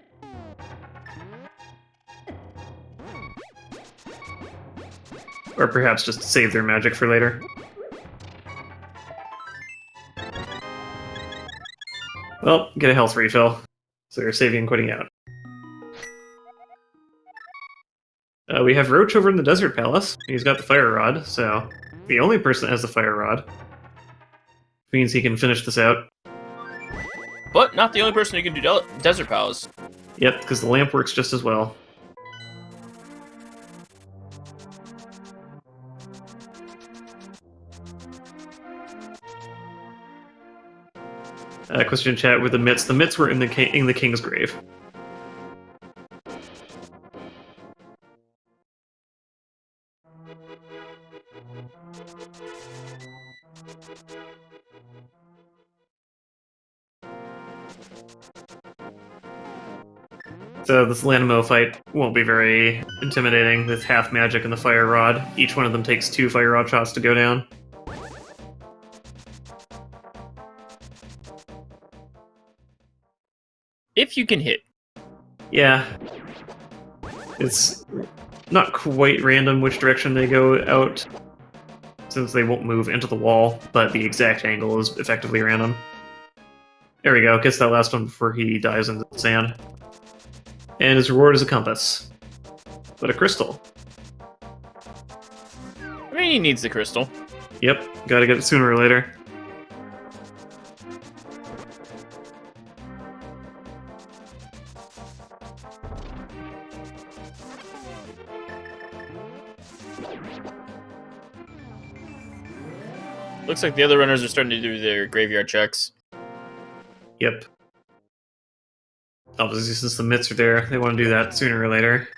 Or perhaps just save their magic for later. Well, get a health refill. So they're saving and quitting out. We have Roach over in the Desert Palace. He's got the Fire Rod, so the only person that has the Fire Rod. Means he can finish this out. But not the only person who can do Desert Palace. Yep, because the lamp works just as well. Question in chat with the mitts. The mitts were in the King's Grave. So this Lanimo fight won't be very intimidating with half magic and the Fire Rod. Each one of them takes 2 Fire Rod shots to go down. If you can hit. Yeah. It's not quite random which direction they go out, since they won't move into the wall, but the exact angle is effectively random. There we go, gets that last one before he dives into the sand. And his reward is a compass. But a crystal. I mean, he needs the crystal. Yep, gotta get it sooner or later. Looks like the other runners are starting to do their graveyard checks. Yep. Obviously, since the mitts are there, they want to do that sooner or later.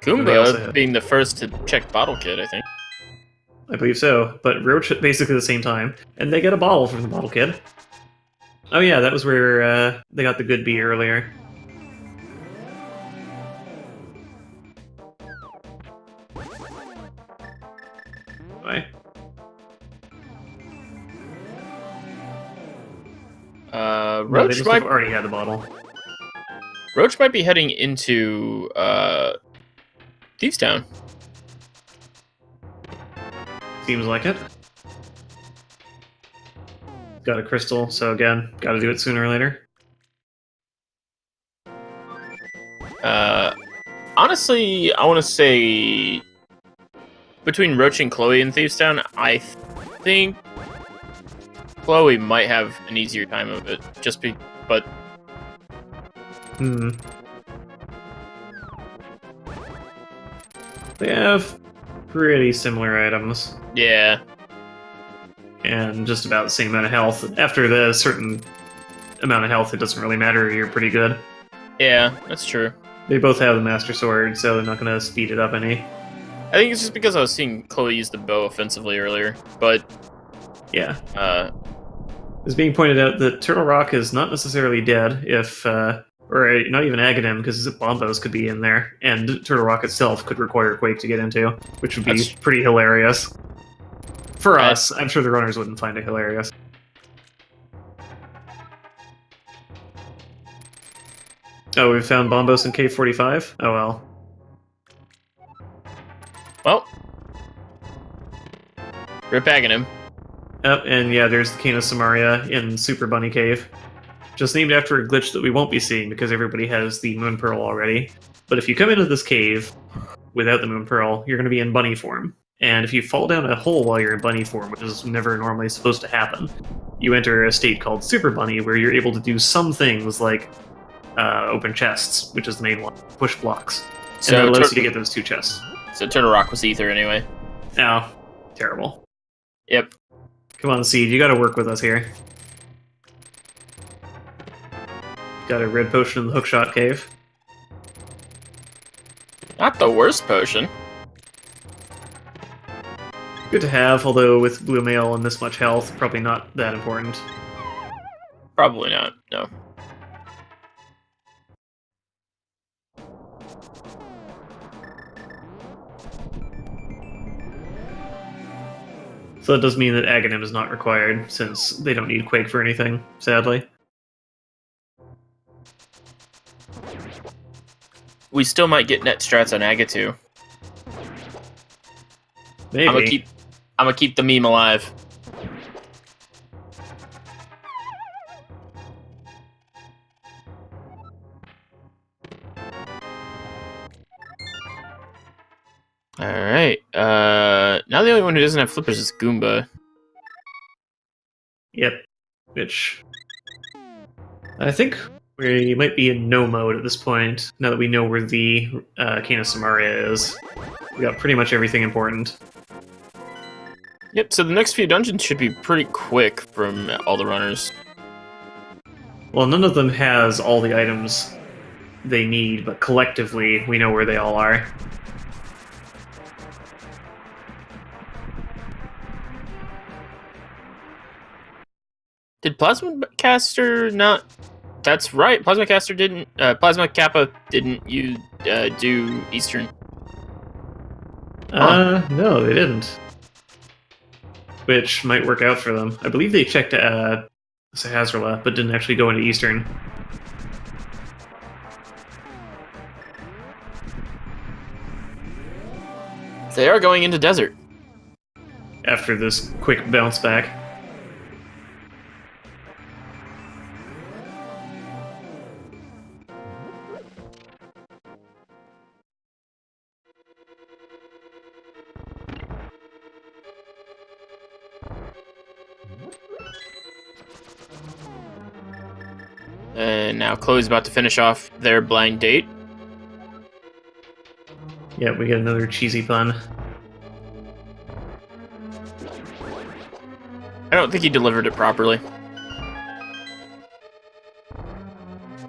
They also Goomba have- being the first to check Bottle Kid, I think. I believe so, but Roach at basically the same time, and they get a bottle from the Bottle Kid. Oh yeah, that was where they got the good bee earlier. Bye. No, they Roach just might have already had the bottle. Roach might be heading into Thieves Town. Seems like it. Got a crystal, so again, gotta do it sooner or later. Honestly, I want to say between Roach and Chloe in Thieves Town, I think Chloe might have an easier time of it. But They have pretty similar items. yeah, And just about the same amount of health. After the certain amount of health, it doesn't really matter, you're pretty good. yeah, that's true. They both have the Master Sword, so they're not gonna speed it up any. I think it's just because I was seeing Chloe use the bow offensively earlier, but Yeah. It's being pointed out that Turtle Rock is not necessarily dead if, or not even Aghanim, because Bombos could be in there, and Turtle Rock itself could require Quake to get into, which would be That's- pretty hilarious. For Right. us, I'm sure the runners wouldn't find it hilarious. Oh, we found Bombos in Cave 45? Oh well. well, rip Aghanim. Yep, and yeah, there's the Cane of Samaria in Super Bunny Cave. Just named after a glitch that we won't be seeing because everybody has the Moon Pearl already. But if you come into this cave without the Moon Pearl, you're going to be in bunny form. And if you fall down a hole while you're in bunny form, which is never normally supposed to happen, you enter a state called Super Bunny where you're able to do some things like open chests, which is the main one, push blocks. And that allows you to get those 2 chests. So Turtle Rock was Ether anyway. Oh, terrible. Yep. Come on, Seed, you gotta work with us here. Got a red potion in the Hookshot Cave. Not the worst potion. Good to have, although with Blue Mail and this much health, probably not that important. Probably not, no. So that does mean that Aghanim is not required, since they don't need Quake for anything, sadly. We still might get net strats on Agatu. Maybe. I'm gonna keep the meme alive. Alright, now the only one who doesn't have flippers is Goomba. Yep. Which... I think we might be in no mode at this point, now that we know where the Cane of Samaria is. We got pretty much everything important. Yep, so the next few dungeons should be pretty quick from all the runners. Well, none of them has all the items they need, but collectively, we know where they all are. Did Plasma Caster not... That's right, Plasma Caster didn't... Plasma Kappa didn't do Eastern. No, they didn't. Which might work out for them. I believe they checked Sahazrala, but didn't actually go into Eastern. They are going into Desert. After this quick bounce back. And now Chloe's about to finish off their blind date. Yeah, we get another cheesy pun. I don't think he delivered it properly.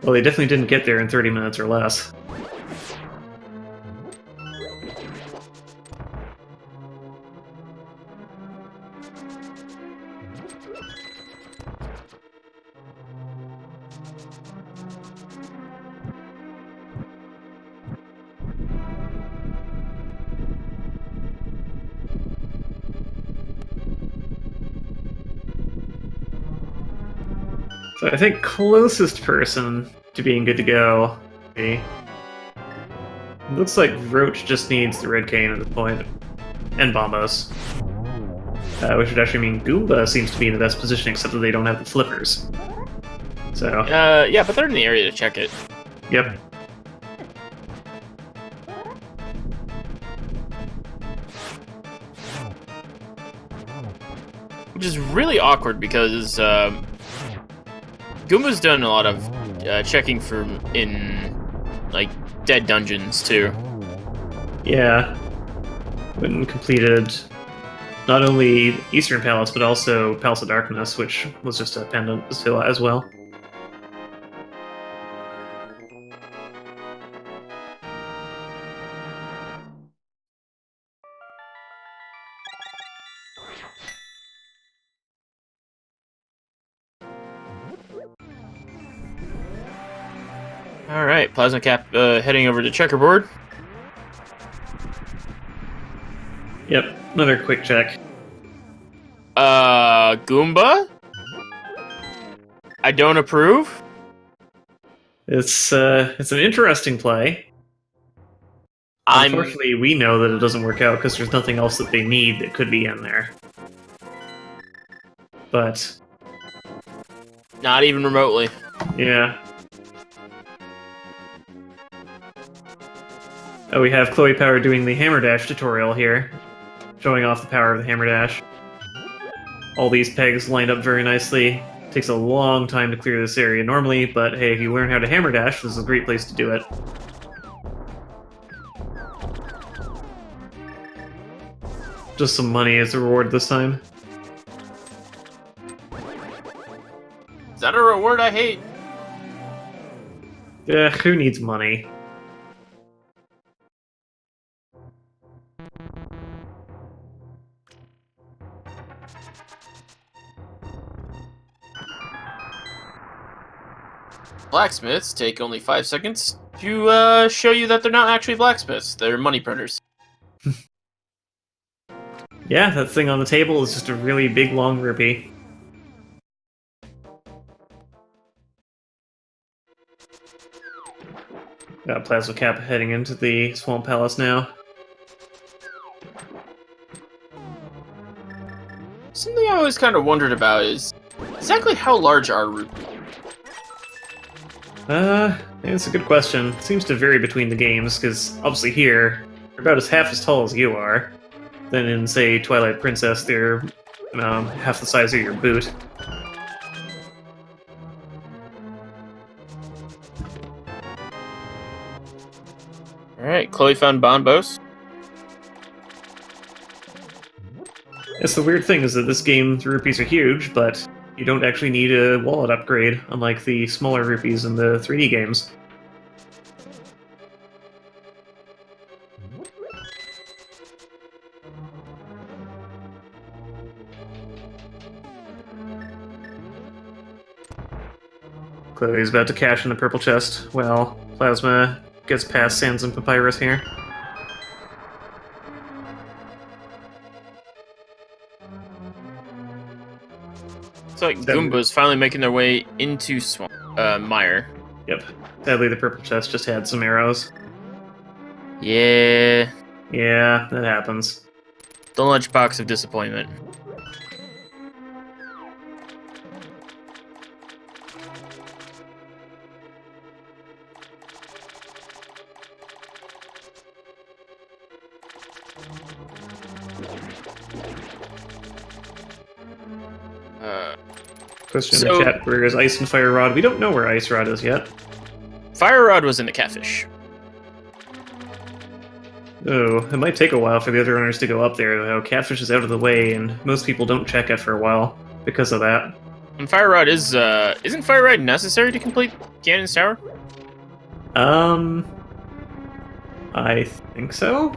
Well, they definitely didn't get there in 30 minutes or less. So I think closest person to being good to go. Okay. Looks like Roach just needs the red cane at this point, and Bombos. Which would actually mean Goomba seems to be in the best position, except that they don't have the flippers. So, Yeah, but they're in the area to check it. yep. Which is really awkward because Goomba's done a lot of checking in like dead dungeons too. Yeah. When completed not only Eastern Palace, but also Palace of Darkness, which was just a pendant as well. All right, Plasma Cap heading over to checkerboard. Yep, another quick check. Goomba? I don't approve. It's an interesting play. Unfortunately, we know that it doesn't work out because there's nothing else that they need that could be in there. But Not even remotely. yeah. Oh, we have Chloe Power doing the Hammer Dash tutorial here, showing off the power of the Hammer Dash. All these pegs lined up very nicely. Takes a long time to clear this area normally, but hey, if you learn how to Hammer Dash, this is a great place to do it. Just some money as a reward this time. Is that a reward I hate? Yeah, who needs money? Blacksmiths take only 5 seconds to show you that they're not actually blacksmiths. They're money printers. Yeah, that thing on the table is just a really big, long rupee. Got Plasma Cap heading into the Swamp Palace now. Something I always kind of wondered about is exactly how large are rupees? It's a good question. Seems to vary between the games, because obviously here, they're about half as tall as you are. Then in, say, Twilight Princess, they're half the size of your boot. Alright, Chloe found Bonbos. Yes, the weird thing is that this game, the rupees are huge, but you don't actually need a wallet upgrade, unlike the smaller rupees in the 3D games. Chloe's about to cash in the purple chest. Well, Plasma gets past Sans and Papyrus here. It's like Goombas finally making their way into Mire. Yep. Sadly, the purple chest just had some arrows. Yeah. Yeah, that happens. The lunchbox of disappointment. Question in the chat, where is Ice and Fire Rod? We don't know where Ice Rod is yet. Fire Rod was in the catfish. Oh, it might take a while for the other runners to go up there, though. Catfish is out of the way, and most people don't check it for a while because of that. And Fire Rod isn't Fire Rod necessary to complete Ganon's Tower? I think so.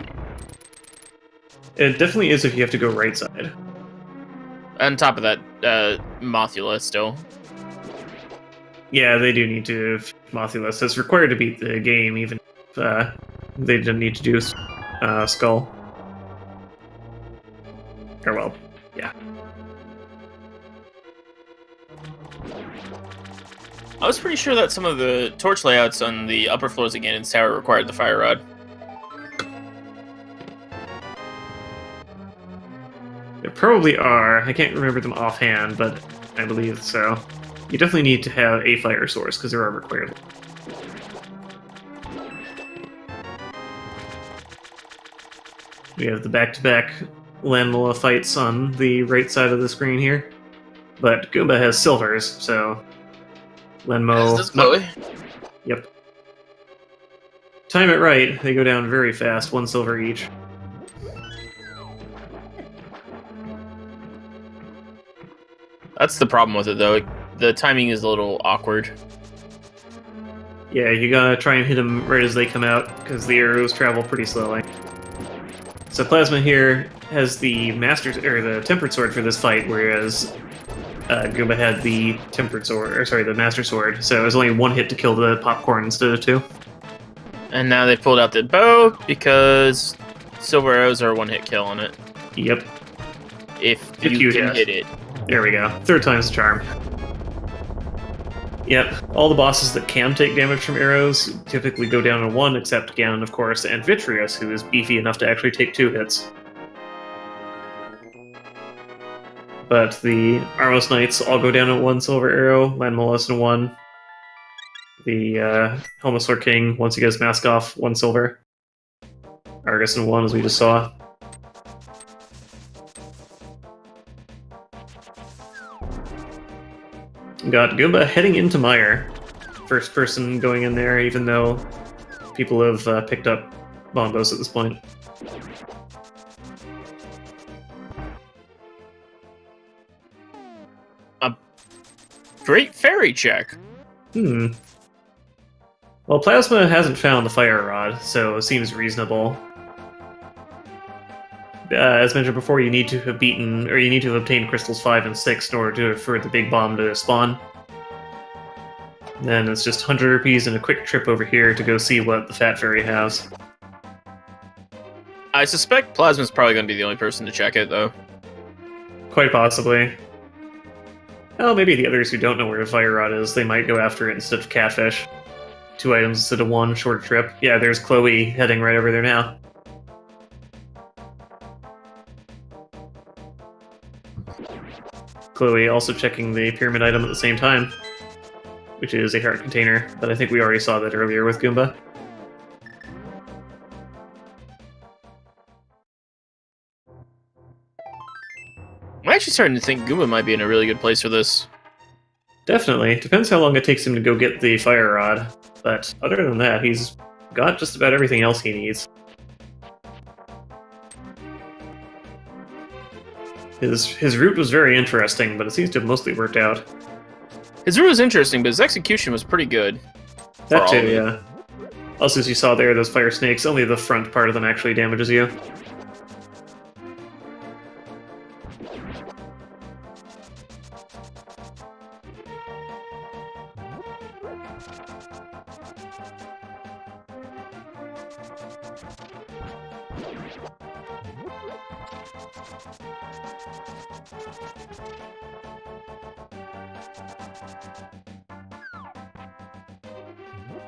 It definitely is if you have to go right side. On top of that, Mothula still. Yeah, they do need to Mothulus. It's required to beat the game, even if they didn't need to do Skull. Or, well, yeah. I was pretty sure that some of the torch layouts on the upper floors of Ganon's Tower required the Fire Rod. There probably are. I can't remember them offhand, but I believe so. You definitely need to have a fire source, because there are required. We have the back-to-back Landmula fights on the right side of the screen here. But Goomba has silvers, so... Lenmo... This Chloe. Yep. Time it right, they go down very fast, 1 silver each. That's the problem with it, though. The timing is a little awkward. Yeah, you gotta try and hit them right as they come out, because the arrows travel pretty slowly. So Plasma here has the the Tempered Sword for this fight, whereas Goomba had the Tempered Sword, or sorry, the Master Sword. So it was only 1 hit to kill the popcorn instead of 2. And now they've pulled out the bow because silver arrows are a 1-hit kill on it. Yep. If you can hit it. There we go. 3rd time's the charm. Yep. All the bosses that can take damage from arrows typically go down to 1, except Ganon, of course, and Vitreous, who is beefy enough to actually take 2 hits. But the Armos Knights all go down to 1 silver arrow, Landmolus in 1. The Helmosaur King, once he gets his mask off, 1 silver. Argus in 1, as we just saw. Got Goomba heading into Mire. First person going in there, even though people have picked up Bombos at this point. A great fairy check. Well, Plasma hasn't found the Fire Rod, so it seems reasonable. As mentioned before, you need to have obtained crystals 5 and 6 in order for the big bomb to spawn. Then it's just 100 rupees and a quick trip over here to go see what the Fat Fairy has. I suspect Plasma's probably going to be the only person to check it, though. Quite possibly. Well, maybe the others who don't know where the Fire Rod is, they might go after it instead of Catfish. 2 items instead of 1, shorter trip. Yeah, there's Chloe heading right over there now. Chloe also checking the pyramid item at the same time, which is a heart container, but I think we already saw that earlier with Goomba. I'm actually starting to think Goomba might be in a really good place for this. Definitely. Depends how long it takes him to go get the Fire Rod, but other than that, he's got just about everything else he needs. His route was very interesting, but it seems to have mostly worked out. His route was interesting, but his execution was pretty good. That too, yeah. Also, as you saw there, those fire snakes, only the front part of them actually damages you.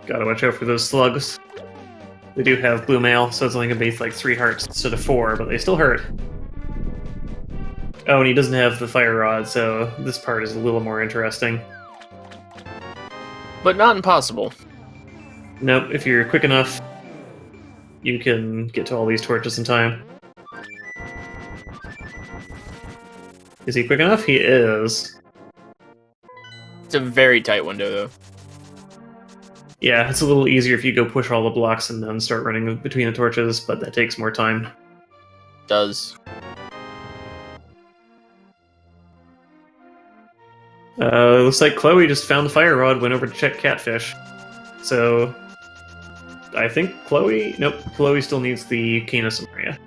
Gotta watch out for those slugs. They do have blue mail, so it's only gonna be like 3 hearts instead of 4, but they still hurt. Oh, and he doesn't have the fire rod, so this part is a little more interesting. But not impossible. Nope, if you're quick enough, you can get to all these torches in time. Is he quick enough? He is. It's a very tight window, though. Yeah, it's a little easier if you go push all the blocks and then start running between the torches, but that takes more time. Does. Looks like Chloe just found the fire rod, went over to check Catfish. So, I think Chloe... Nope, Chloe still needs the Canis Maria.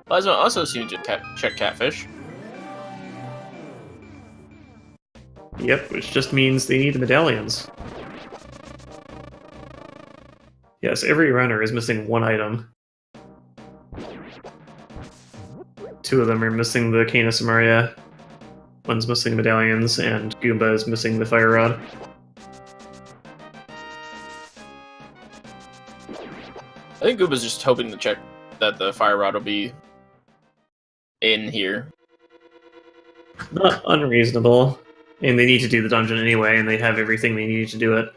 Plasma also seemed to check Catfish. Yep, which just means they need the medallions. Yes, every runner is missing one item. 2 of them are missing the Canis Maria. One's missing the medallions, and Goomba is missing the fire rod. I think Goomba's just hoping to check that the fire rod will be in here. Not unreasonable. And they need to do the dungeon anyway, and they have everything they need to do it.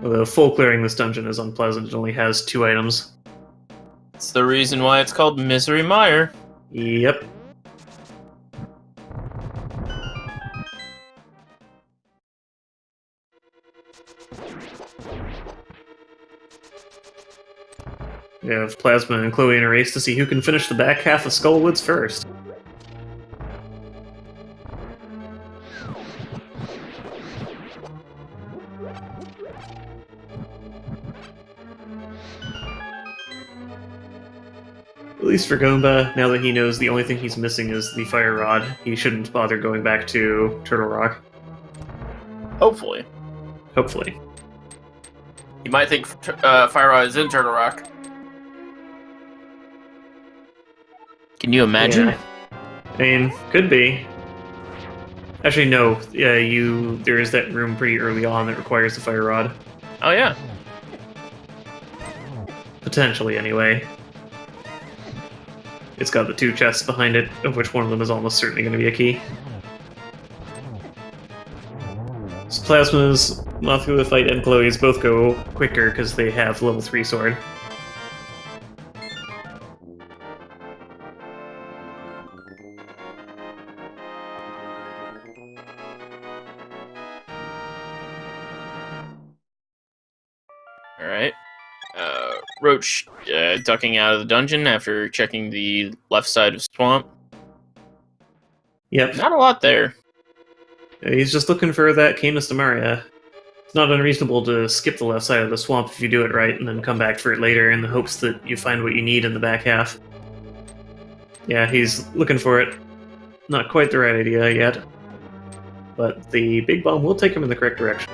Although full clearing this dungeon is unpleasant, it only has 2 items. It's the reason why it's called Misery Mire. Yep. We have Plasma and Chloe in a race to see who can finish the back half of Skullwoods first. At least for Goomba, now that he knows the only thing he's missing is the fire rod, he shouldn't bother going back to Turtle Rock. Hopefully. Hopefully. You might think fire rod is in Turtle Rock. Can you imagine? Yeah. I mean, could be. Actually, no. There is that room pretty early on that requires the fire rod. Oh yeah. Potentially, anyway. It's got the 2 chests behind it, of which one of them is almost certainly going to be a key. So Plasma's, Mothra Fight, and Chloe's both go quicker because they have level 3 sword. Alright. Roach ducking out of the dungeon after checking the left side of Swamp. Yep. Not a lot there. He's just looking for that Canis Maria. It's not unreasonable to skip the left side of the swamp if you do it right, and then come back for it later in the hopes that you find what you need in the back half. Yeah, he's looking for it. Not quite the right idea yet. But the big bomb will take him in the correct direction.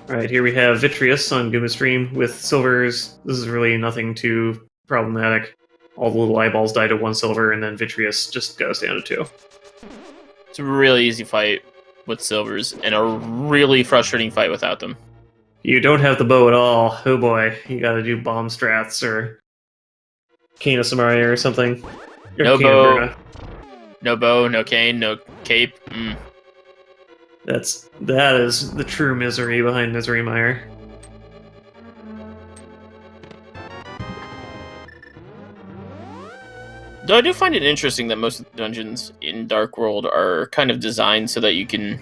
Alright, here we have Vitreous on Goomba Stream with silvers. This is really nothing too problematic. All the little eyeballs die to 1 silver, and then Vitreous just goes down to 2. It's a really easy fight with silvers, and a really frustrating fight without them. You don't have the bow at all. Oh boy, you gotta do bomb strats or Canis Maria or something. Or No Canis bow. Burna. No bow, no cane, no cape. That is the true misery behind Misery Mire. Though I do find it interesting that most of the dungeons in Dark World are kind of designed so that you can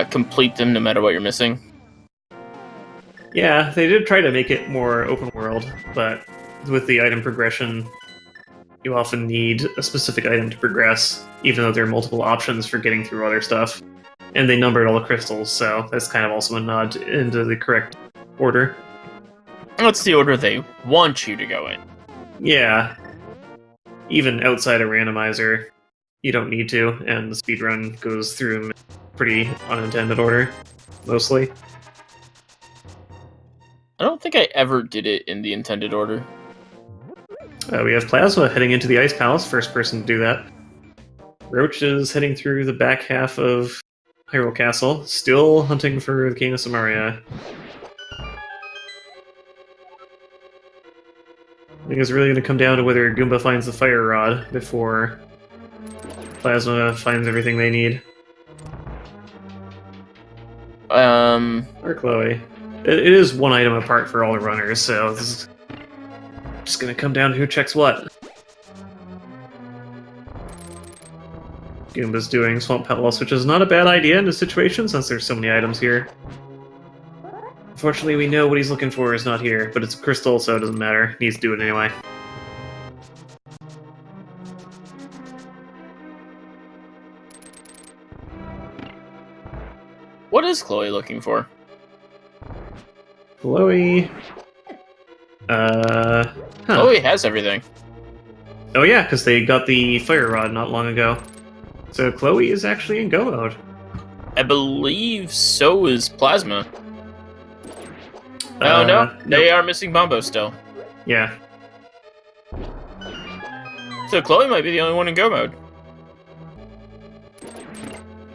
complete them no matter what you're missing. Yeah, they did try to make it more open world, but with the item progression, you often need a specific item to progress, even though there are multiple options for getting through other stuff. And they numbered all the crystals, so that's kind of also a nod into the correct order. What's the order they want you to go in? Yeah. Even outside a randomizer, you don't need to, and the speedrun goes through in pretty unintended order, mostly. I don't think I ever did it in the intended order. We have Plasma heading into the Ice Palace, first person to do that. Roach is heading through the back half of Hyrule Castle, still hunting for the Canis Maria. I think it's really going to come down to whether Goomba finds the fire rod before Plasma finds everything they need. Or Chloe. It is one item apart for all the runners, so this is just gonna come down to who checks what. Goomba's doing Swamp Palace, which is not a bad idea in this situation since there's so many items here. Unfortunately, we know what he's looking for is not here, but it's a crystal, so it doesn't matter. He needs to do it anyway. What is Chloe looking for? Chloe... Chloe has everything. Oh yeah, because they got the fire rod not long ago. So Chloe is actually in go mode. I believe so is Plasma. Oh no, they are missing Bombo still. Yeah. So Chloe might be the only one in go mode.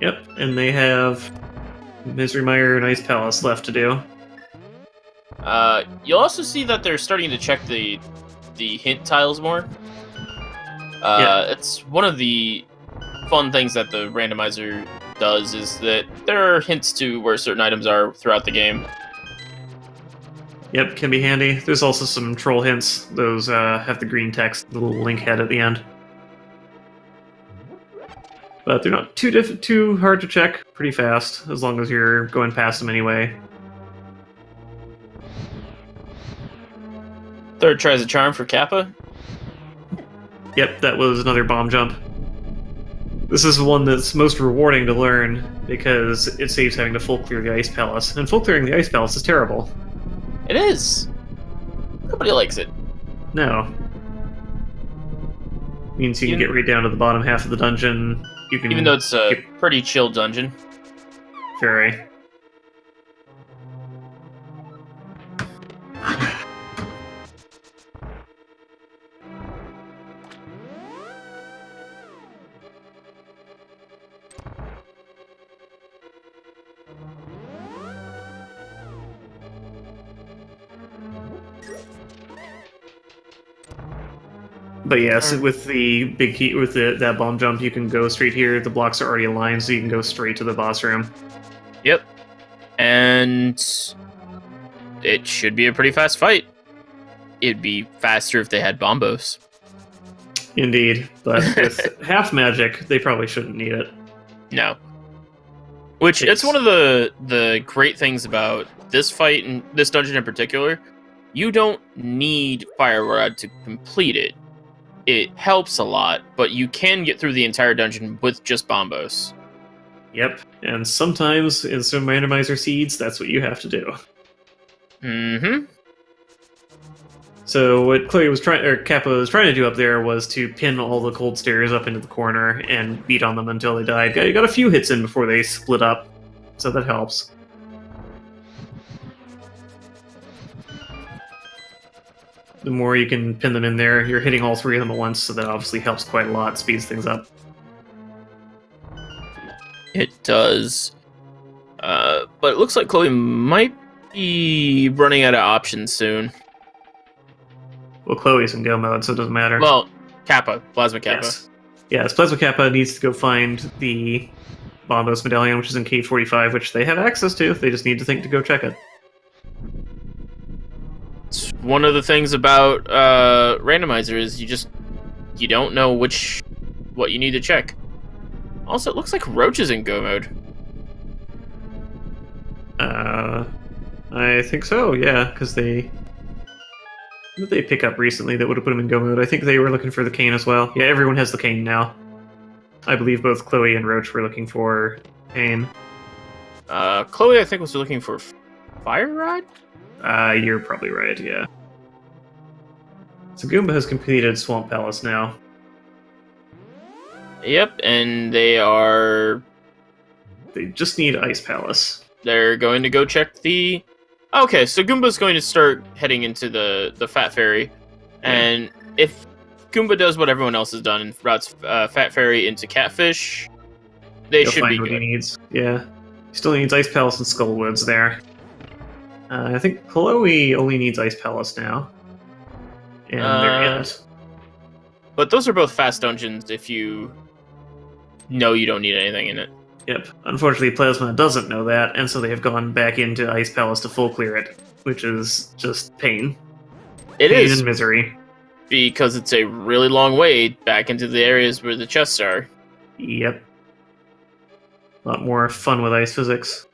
Yep, and they have Misery Mire and Ice Palace left to do. You'll also see that they're starting to check the hint tiles more. Yeah. It's one of the fun things that the randomizer does is that there are hints to where certain items are throughout the game. Yep, can be handy. There's also some troll hints. Those have the green text, the little link head at the end. But they're not too hard to check. Pretty fast, as long as you're going past them anyway. Third tries a charm for Kappa. Yep, that was another bomb jump. This is the one that's most rewarding to learn, because it saves having to full clear the Ice Palace. And full clearing the Ice Palace is terrible. It is. Nobody likes it. No. Means you can get right down to the bottom half of the dungeon. You can even though it's a pretty chill dungeon. Very. But yes, with the big key, with that bomb jump, you can go straight here. The blocks are already aligned, so you can go straight to the boss room. Yep. And it should be a pretty fast fight. It'd be faster if they had bombos. Indeed, but with half magic, they probably shouldn't need it. No. Which, it's one of the great things about this fight and this dungeon in particular. You don't need Fire Rod to complete it. It helps a lot, but you can get through the entire dungeon with just bombos. Yep, and sometimes in some randomizer seeds, that's what you have to do. Mm-hmm. So what Chloe was Kappa was trying to do up there was to pin all the cold stairs up into the corner and beat on them until they died. You got a few hits in before they split up, so that helps. The more you can pin them in there, you're hitting all three of them at once, so that obviously helps quite a lot, speeds things up. It does. But it looks like Chloe might be running out of options soon. Well, Chloe's in go mode, so it doesn't matter. Well, Kappa. Plasma Kappa. Yes, Plasma Kappa needs to go find the Bombos medallion, which is in Cave 45, which they have access to. They just need to think to go check it. It's one of the things about randomizer is you don't know what you need to check. Also, it looks like Roach is in go mode. I think so, yeah, because what did they pick up recently that would have put them in go mode? I think they were looking for the cane as well. Yeah, everyone has the cane now. I believe both Chloe and Roach were looking for cane. Chloe, I think, was looking for Fire Rod? You're probably right, yeah. So Goomba has completed Swamp Palace now. Yep, and they just need Ice Palace. They're going to go check the... Okay, so Goomba's going to start heading into the Fat Fairy, and if Goomba does what everyone else has done and routes Fat Fairy into Catfish, He'll should be what good. He needs. Yeah. He still needs Ice Palace and Skullwoods there. I think Chloe only needs Ice Palace now. And they're in it. But those are both fast dungeons if you know you don't need anything in it. Yep. Unfortunately, Plasma doesn't know that, and so they have gone back into Ice Palace to full clear it, which is just pain. It Pain is and misery. because it's a really long way back into the areas where the chests are. Yep. A lot more fun with ice physics.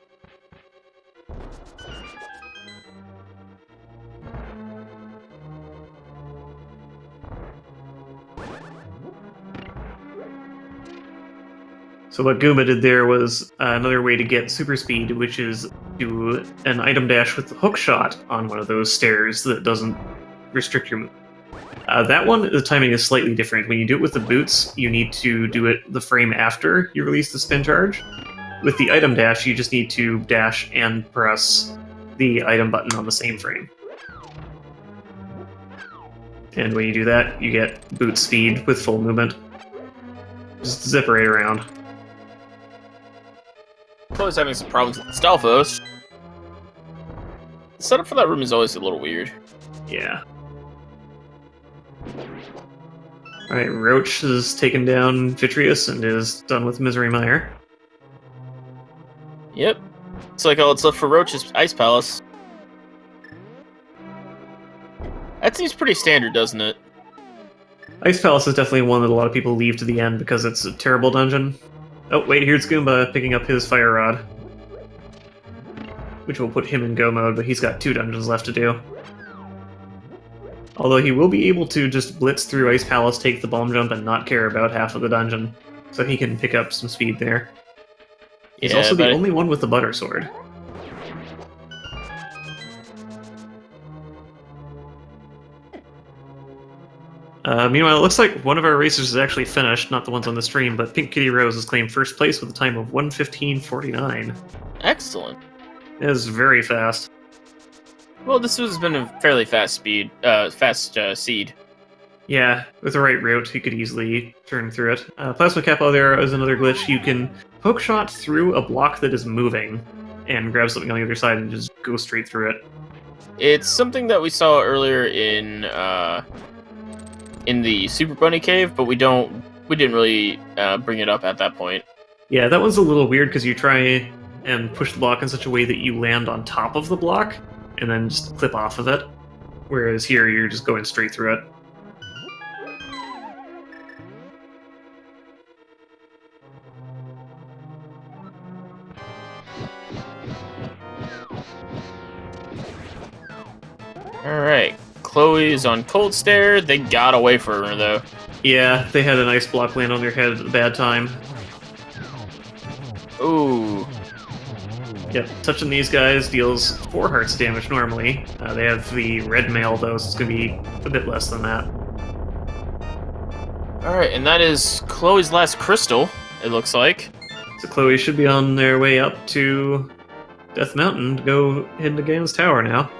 So what Goomba did there was another way to get super speed, which is do an item dash with the hook shot on one of those stairs that doesn't restrict your move. That one, the timing is slightly different. When you do it with the boots, you need to do it the frame after you release the spin charge. With the item dash, you just need to dash and press the item button on the same frame. And when you do that, you get boot speed with full movement. Just zip right around. Chloe's having some problems with Stalfos. The setup for that room is always a little weird. Yeah. Alright, Roach has taken down Vitreous and is done with Misery Mire. Yep. It's like all that's left for Roach's Ice Palace. That seems pretty standard, doesn't it? Ice Palace is definitely one that a lot of people leave to the end because it's a terrible dungeon. Oh, wait, here's Goomba picking up his Fire Rod. Which will put him in go mode, but he's got 2 dungeons left to do. Although he will be able to just blitz through Ice Palace, take the bomb jump, and not care about half of the dungeon. So he can pick up some speed there. He's also the only one with the Butter Sword. Meanwhile, it looks like one of our racers is actually finished, not the ones on the stream, but Pink Kitty Rose has claimed first place with a time of 1:15:49. Excellent. It is very fast. Well, this has been a fairly fast seed. Yeah, with the right route, he could easily turn through it. Plasma Capo there is another glitch. You can poke shot through a block that is moving and grab something on the other side and just go straight through it. It's something that we saw earlier in the Super Bunny Cave, but we didn't really bring it up at that point. Yeah, that one's a little weird because you try and push the block in such a way that you land on top of the block and then just clip off of it. Whereas here, you're just going straight through it. Alright, Chloe is on Cold Stare. They got away from her, though. Yeah, they had an ice block land on their head at a bad time. Ooh. Yep, touching these guys deals 4 hearts damage normally. They have the red mail, though, so it's going to be a bit less than that. Alright, and that is Chloe's last crystal, it looks like. So Chloe should be on their way up to Death Mountain to go head into Ganon's Tower now.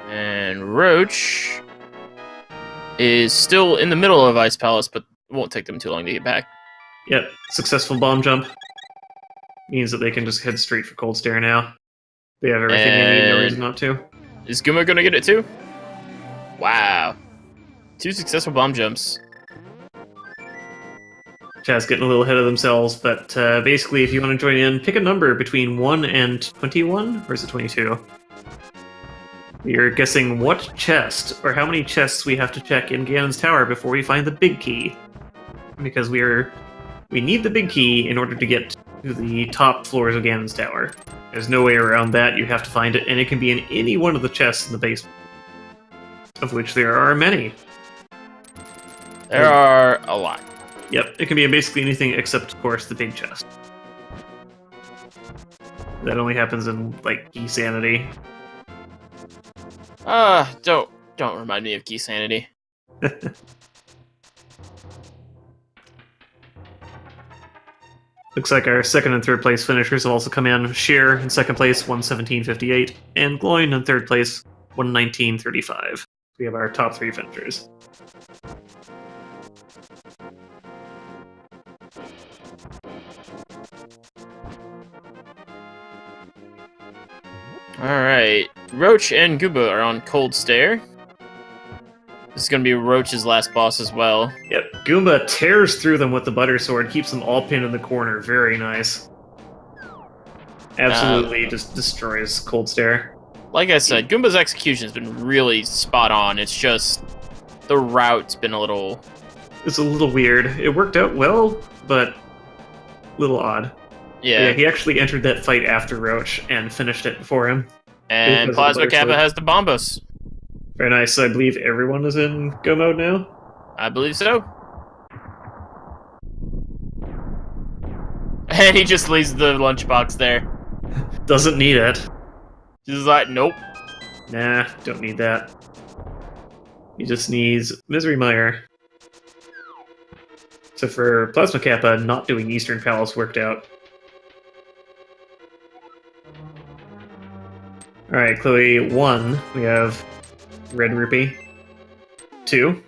And Roach is still in the middle of Ice Palace, but it won't take them too long to get back. Yep, successful bomb jump. Means that they can just head straight for Cold Stare now. They have everything they need, no reason not to. Is Goomba gonna get it too? Wow. 2 successful bomb jumps. Chat's getting a little ahead of themselves, but basically if you want to join in, pick a number between 1 and 21, or is it 22? You're guessing what chest, or how many chests we have to check in Ganon's Tower before we find the big key. Because we need the big key in order to get to the top floors of Ganon's Tower. There's no way around that, you have to find it, and it can be in any one of the chests in the basement. Of which there are many. There are a lot. Yep, it can be in basically anything except, of course, the big chest. That only happens in, like, Key Sanity. Don't remind me of Key Sanity. Looks like our second and third place finishers have also come in. Sheer in second place, 1:17:58, and Gloin in third place, 1:19:35. We have our top 3 finishers. Alright, Roach and Goomba are on Cold Stare. This is going to be Roach's last boss as well. Yep, Goomba tears through them with the butter sword, keeps them all pinned in the corner. Very nice. Absolutely just destroys Cold Stare. Like I said, Goomba's execution has been really spot on. It's just the route's been a little... It's a little weird. It worked out well, but a little odd. Yeah. He actually entered that fight after Roach and finished it before him. And Plasma Kappa has the Bombos. Very nice. So I believe everyone is in go mode now? I believe so. And he just leaves the lunchbox there. Doesn't need it. He's like, nope. Nah, don't need that. He just needs Misery Mire. So for Plasma Kappa, not doing Eastern Palace worked out. Alright, Chloe, 1, we have Red Rupee. 2.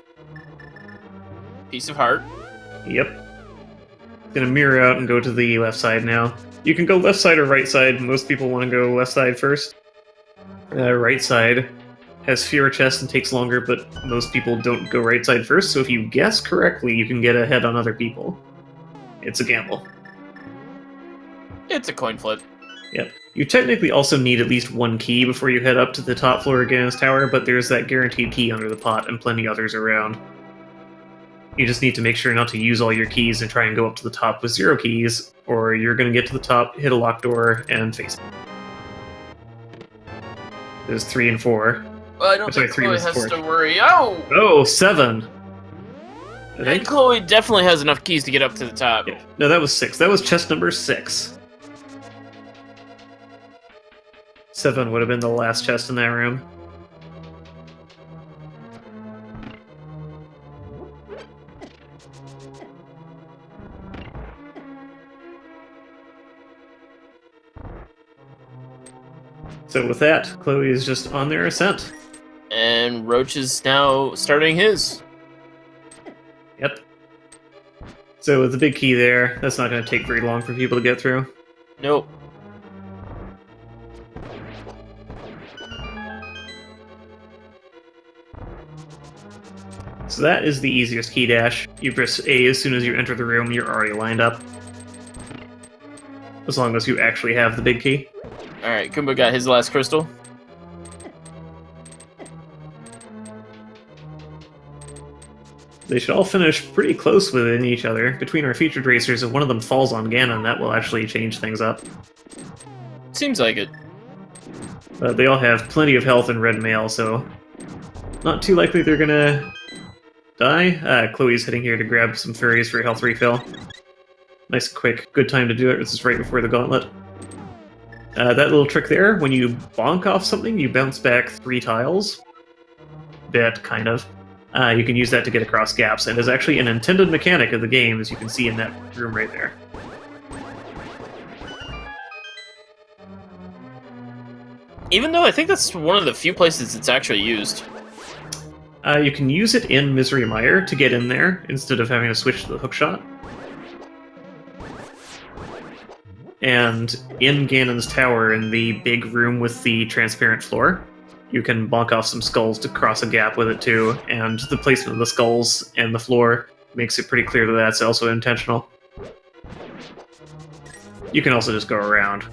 Piece of heart. Yep. Gonna mirror out and go to the left side now. You can go left side or right side. Most people want to go left side first. Right side has fewer chests and takes longer, but most people don't go right side first, so if you guess correctly, you can get ahead on other people. It's a gamble. It's a coin flip. Yep. You technically also need at least 1 key before you head up to the top floor of Ganon's Tower, but there's that guaranteed key under the pot and plenty others around. You just need to make sure not to use all your keys and try and go up to the top with 0 keys, or you're going to get to the top, hit a locked door, and face it. There's 3 and 4. Well, I don't think Chloe has to worry. Oh! Oh, 7! And Chloe definitely has enough keys to get up to the top. Yeah. No, that was 6. That was chest number 6. 7 would have been the last chest in that room. So with that, Chloe is just on their ascent. And Roach is now starting his. Yep. So with the big key there, that's not going to take very long for people to get through. Nope. So that is the easiest key dash. You press A as soon as you enter the room, you're already lined up. As long as you actually have the big key. Alright, Goomba got his last crystal. They should all finish pretty close within each other. Between our featured racers, if one of them falls on Ganon, that will actually change things up. Seems like it. But they all have plenty of health and red mail, so not too likely they're gonna die. Chloe's heading here to grab some fairies for a health refill. Nice, quick, good time to do it. This is right before the gauntlet. That little trick there, when you bonk off something, you bounce back 3 tiles. Bit, kind of. You can use that to get across gaps, and is actually an intended mechanic of the game, as you can see in that room right there. Even though I think that's one of the few places it's actually used. You can use it in Misery Mire to get in there, instead of having to switch to the hookshot. And in Ganon's Tower, in the big room with the transparent floor, you can bonk off some skulls to cross a gap with it too, and the placement of the skulls and the floor makes it pretty clear that that's also intentional. You can also just go around.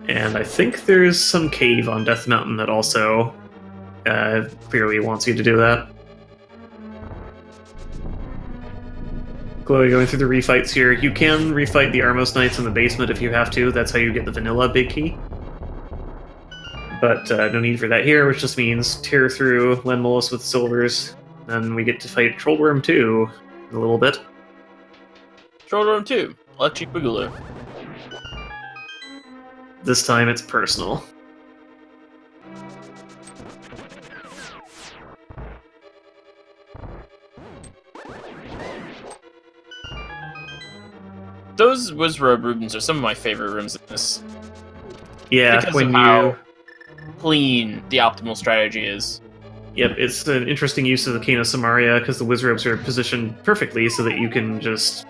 And I think there's some cave on Death Mountain that also clearly wants you to do that. Chloe going through the refights here. You can refight the Armos Knights in the basement if you have to. That's how you get the vanilla big key. But no need for that here, which just means tear through Lenmolus with silvers. Then we get to fight Trollworm 2 in a little bit. Trollworm 2, Electric Boogaloo. This time it's personal. Those Wizrobe rooms are some of my favorite rooms in this. Yeah, because when of how clean the optimal strategy is. Yep, it's an interesting use of the Kano Samaria, because the Wizrobes are positioned perfectly so that you can just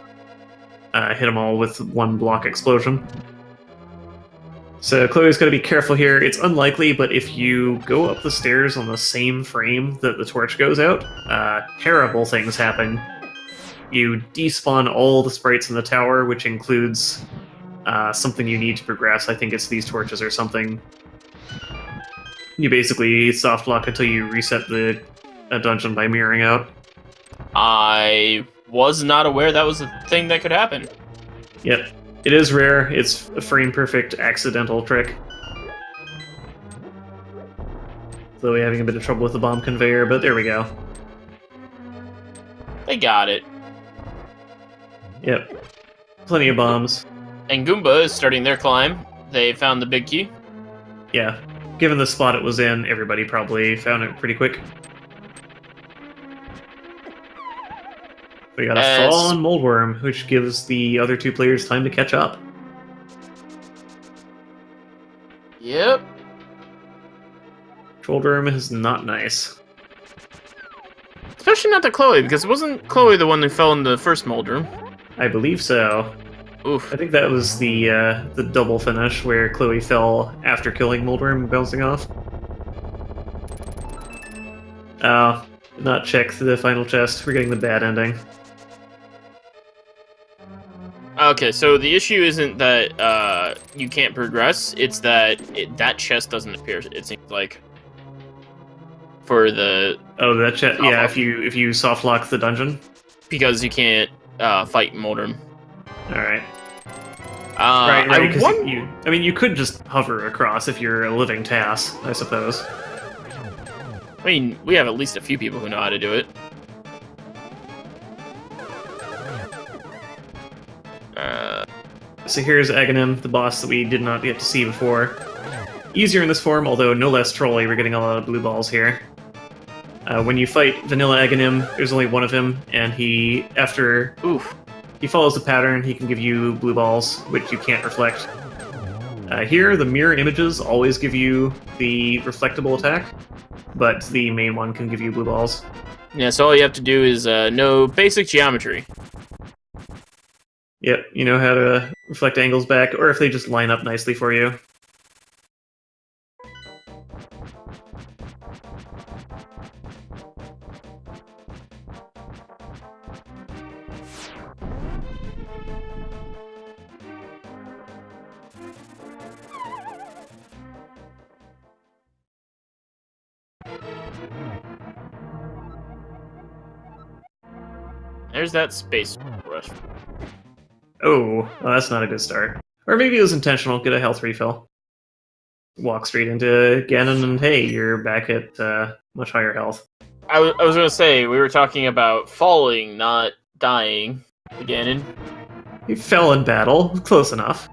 hit them all with one block explosion. So Chloe's got to be careful here. It's unlikely, but if you go up the stairs on the same frame that the torch goes out, terrible things happen. You despawn all the sprites in the tower, which includes something you need to progress. I think it's these torches or something. You basically soft lock until you reset the dungeon by mirroring out. I was not aware that was a thing that could happen. Yep. It is rare. It's a frame-perfect accidental trick. Though we're having a bit of trouble with the bomb conveyor, but there we go. They got it. Yep. Plenty of bombs. And Goomba is starting their climb. They found the big key. Yeah. Given the spot it was in, everybody probably found it pretty quick. We got a fallen moldworm, which gives the other two players time to catch up. Yep. Trollworm is not nice. Especially not to Chloe, because it wasn't Chloe the one who fell in the first mold room. I believe so. Oof. I think that was the double finish where Chloe fell after killing Moldworm bouncing off. Oh, did not check the final chest. We're getting the bad ending. Okay, so the issue isn't that you can't progress, it's that that chest doesn't appear, it seems like. For the... Oh, that chest, yeah, if you soft lock the dungeon. Because you can't fight Moldrum. Alright. Right, I mean, you could just hover across if you're a living Tass, I suppose. I mean, we have at least a few people who know how to do it. So here's Aghanim, the boss that we did not get to see before. Easier in this form, although no less trolly. We're getting a lot of blue balls here. When you fight Vanilla Aghanim, there's only one of him, and he follows the pattern, he can give you blue balls, which you can't reflect. Here, the mirror images always give you the reflectable attack, but the main one can give you blue balls. Yeah, so all you have to do is know basic geometry. Yep, you know how to reflect angles back, or if they just line up nicely for you. There's that space rush. Oh, well, that's not a good start. Or maybe it was intentional, get a health refill. Walk straight into Ganon, and hey, you're back at much higher health. I was going to say, we were talking about falling, not dying. Ganon. You fell in battle, close enough.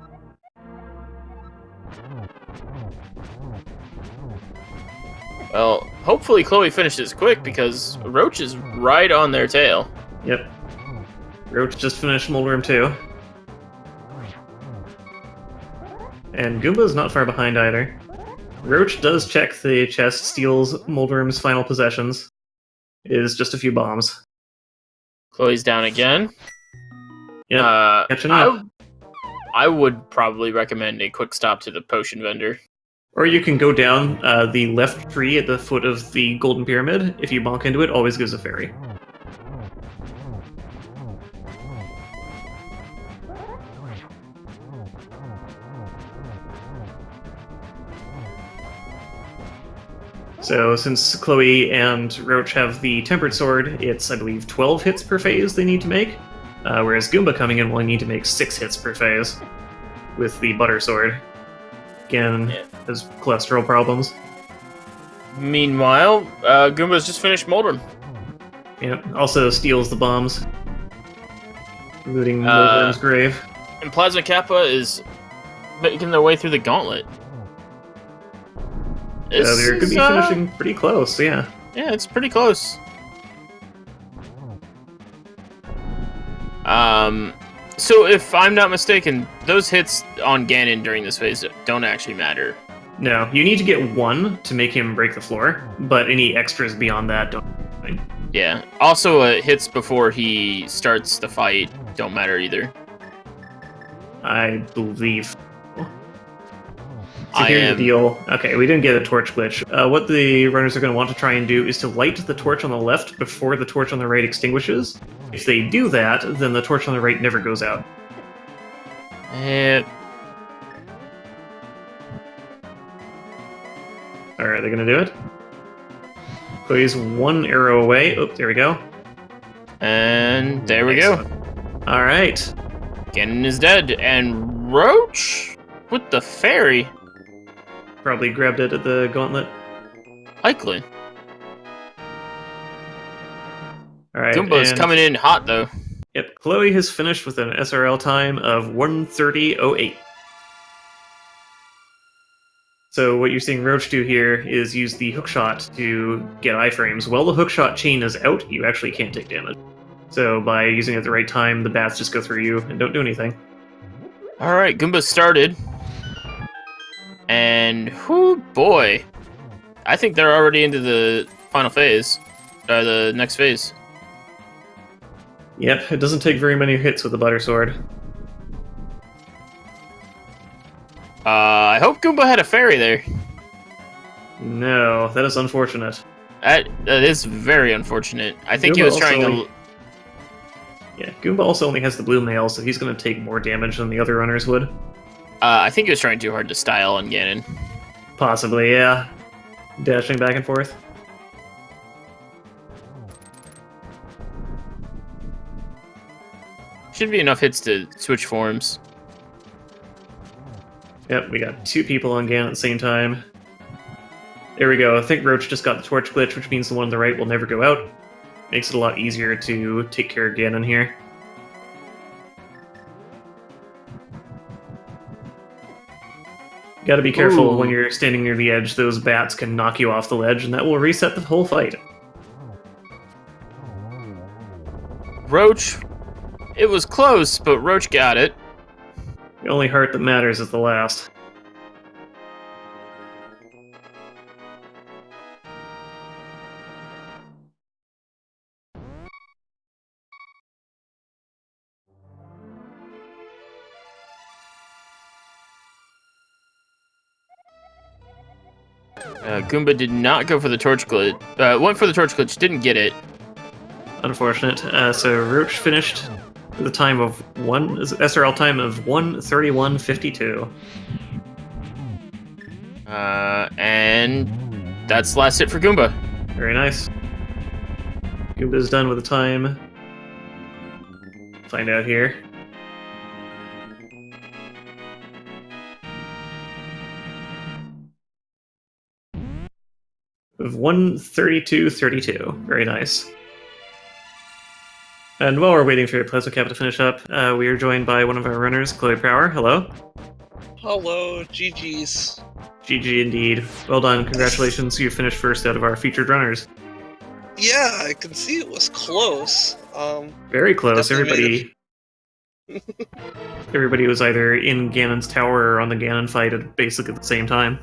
Well, hopefully Chloe finishes quick, because Roach is right on their tail. Yep. Roach just finished Moldworm 2. And Goomba's not far behind either. Roach does check the chest, steals Moldworm's final possessions. It is just a few bombs. Chloe's down again. Yeah, catching up. I would probably recommend a quick stop to the potion vendor. Or you can go down the left tree at the foot of the Golden Pyramid. If you bonk into it, always gives a fairy. So since Chloe and Roach have the Tempered Sword, it's, I believe, 12 hits per phase they need to make, whereas Goomba coming in will need to make 6 hits per phase with the Butter Sword. Again, has cholesterol problems. Meanwhile, Goomba's just finished Moldrum. Yeah, also steals the bombs, looting Moldworm's grave. And Plasma Kappa is making their way through the gauntlet. They're going to be finishing pretty close, yeah. Yeah, it's pretty close. So if I'm not mistaken, those hits on Ganon during this phase don't actually matter. No, you need to get 1 to make him break the floor, but any extras beyond that don't matter. Yeah. Also, hits before he starts the fight don't matter either. I believe. So here's the deal. Okay, we didn't get a torch glitch. What the runners are going to want to try and do is to light the torch on the left before the torch on the right extinguishes. If they do that, then the torch on the right never goes out. Alright, they're going to do it. Chloe's one arrow away. Oh, there we go. And there we go. Alright. Ganon is dead. And Roach with the fairy. Probably grabbed it at the gauntlet. Likely. Alright. Goomba's coming in hot, though. Yep, Chloe has finished with an SRL time of 1:30:08. So what you're seeing Roach do here is use the hookshot to get iframes. While the hookshot chain is out, you actually can't take damage. So by using it at the right time, the bats just go through you and don't do anything. Alright, Goomba started. And, whoo boy. I think they're already into the final phase. The next phase. Yep, it doesn't take very many hits with the butter sword. I hope Goomba had a fairy there. No, that is unfortunate. That is very unfortunate. I think Goomba he was trying to... Yeah, Goomba also only has the blue mail, so he's going to take more damage than the other runners would. I think he was trying too hard to style on Ganon. Possibly, yeah. Dashing back and forth. Should be enough hits to switch forms. Yep, we got two people on Ganon at the same time. There we go. I think Roach just got the torch glitch, which means the one on the right will never go out. Makes it a lot easier to take care of Ganon here. Gotta be careful when you're standing near the edge. Those bats can knock you off the ledge, and that will reset the whole fight. Roach, it was close, but Roach got it. The only heart that matters is the last. Goomba did not go for the torch glitch. Went for the torch glitch, didn't get it. Unfortunate. So Roach finished with a time of SRL time of 1:31:52. And that's the last hit for Goomba. Very nice. Goomba's done with the time. Find out here. Of 1:32:32. Very nice. And while we're waiting for Plasma Cap to finish up, we are joined by one of our runners, Chloe Prower. Hello. Hello, GG's. GG indeed. Well done. Congratulations. You finished first out of our featured runners. Yeah, I can see it was close. Very close. definitely Everybody was either in Ganon's tower or on the Ganon fight at basically the same time.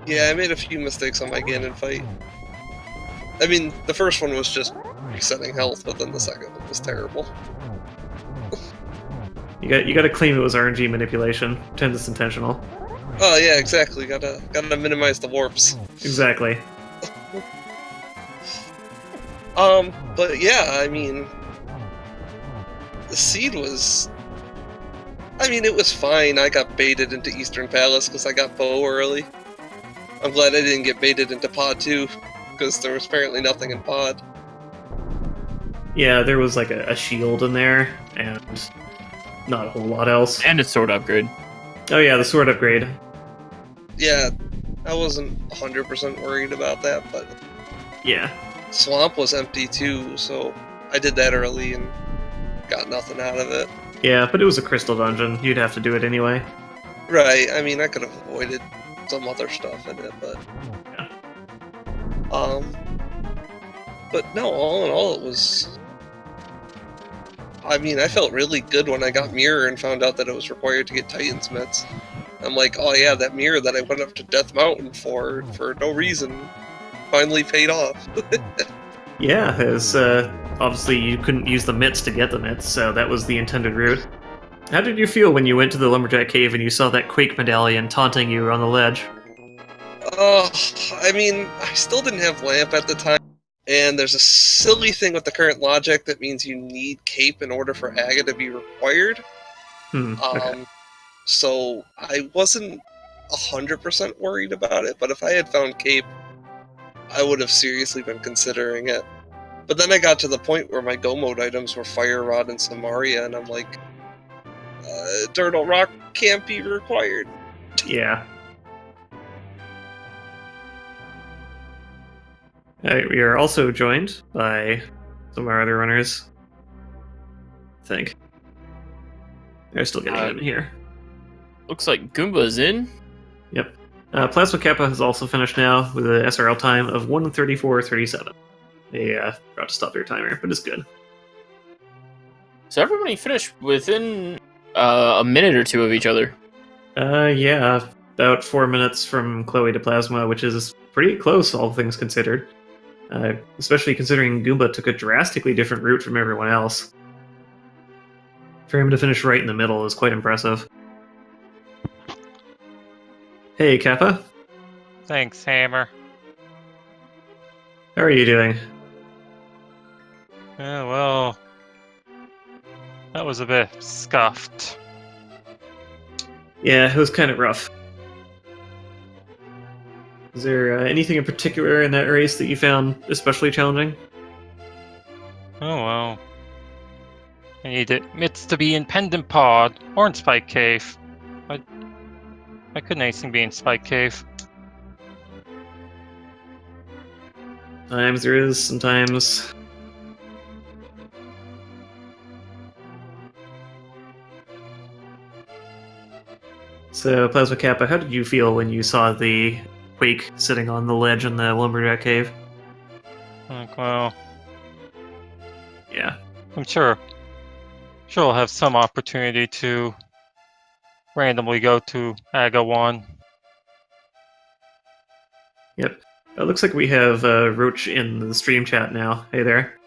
Yeah, I made a few mistakes on my Ganon fight. I mean, the first one was just resetting health, but then the second one was terrible. You got to claim it was RNG manipulation. Pretend it's intentional. Oh yeah, exactly. Gotta minimize the warps. Exactly. But yeah, I mean, the seed was... I mean, it was fine. I got baited into Eastern Palace because I got bow early. I'm glad I didn't get baited into Pod 2, because there was apparently nothing in Pod. Yeah, there was like a shield in there, and not a whole lot else. And a sword upgrade. Oh yeah, the sword upgrade. Yeah, I wasn't 100% worried about that, but Yeah. Swamp was empty too, so I did that early and got nothing out of it. Yeah, but it was a crystal dungeon. You'd have to do it anyway. Right, I mean, I could have avoided some other stuff in it, but... Yeah. But no, all in all, it was... I mean, I felt really good when I got Mirror and found out that it was required to get Titan's Mitts. I'm like, oh yeah, that mirror that I went up to Death Mountain for no reason finally paid off. Yeah, as obviously you couldn't use the mitts to get the mitts, so that was the intended route. How did you feel when you went to the Lumberjack Cave and you saw that Quake medallion taunting you on the ledge? I mean, I still didn't have lamp at the time, and there's a silly thing with the current logic that means you need cape in order for Aga to be required. Okay. So I wasn't 100% worried about it, but if I had found cape, I would have seriously been considering it. But then I got to the point where my go mode items were Fire Rod and Samaria, and I'm like, Turtle Rock can't be required. Yeah. Alright, we are also joined by some of our other runners. I think. They're still getting in here. Looks like Goomba's in. Yep. Plasma Kappa has also finished now with an SRL time of 1:34:37. They forgot to stop their timer, but it's good. So everybody finished within a minute or two of each other. Yeah, about 4 minutes from Chloe to Plasma, which is pretty close, all things considered. Especially considering Goomba took a drastically different route from everyone else. For him to finish right in the middle is quite impressive. Hey, Kappa. Thanks, Hammer. How are you doing? Yeah, well, that was a bit scuffed. Yeah, it was kind of rough. Is there anything in particular in that race that you found especially challenging? Oh well. I need it. It's to be in Pendant Pod or in Spike Cave. I couldn't anything be in Spike Cave. Sometimes there is, sometimes. So, Plasma Kappa, how did you feel when you saw the Quake sitting on the ledge in the Lumberjack Cave? Like, well, Yeah. I'm sure I'll have some opportunity to randomly go to Aga 1. Yep. It looks like we have Roach in the stream chat now. Hey there.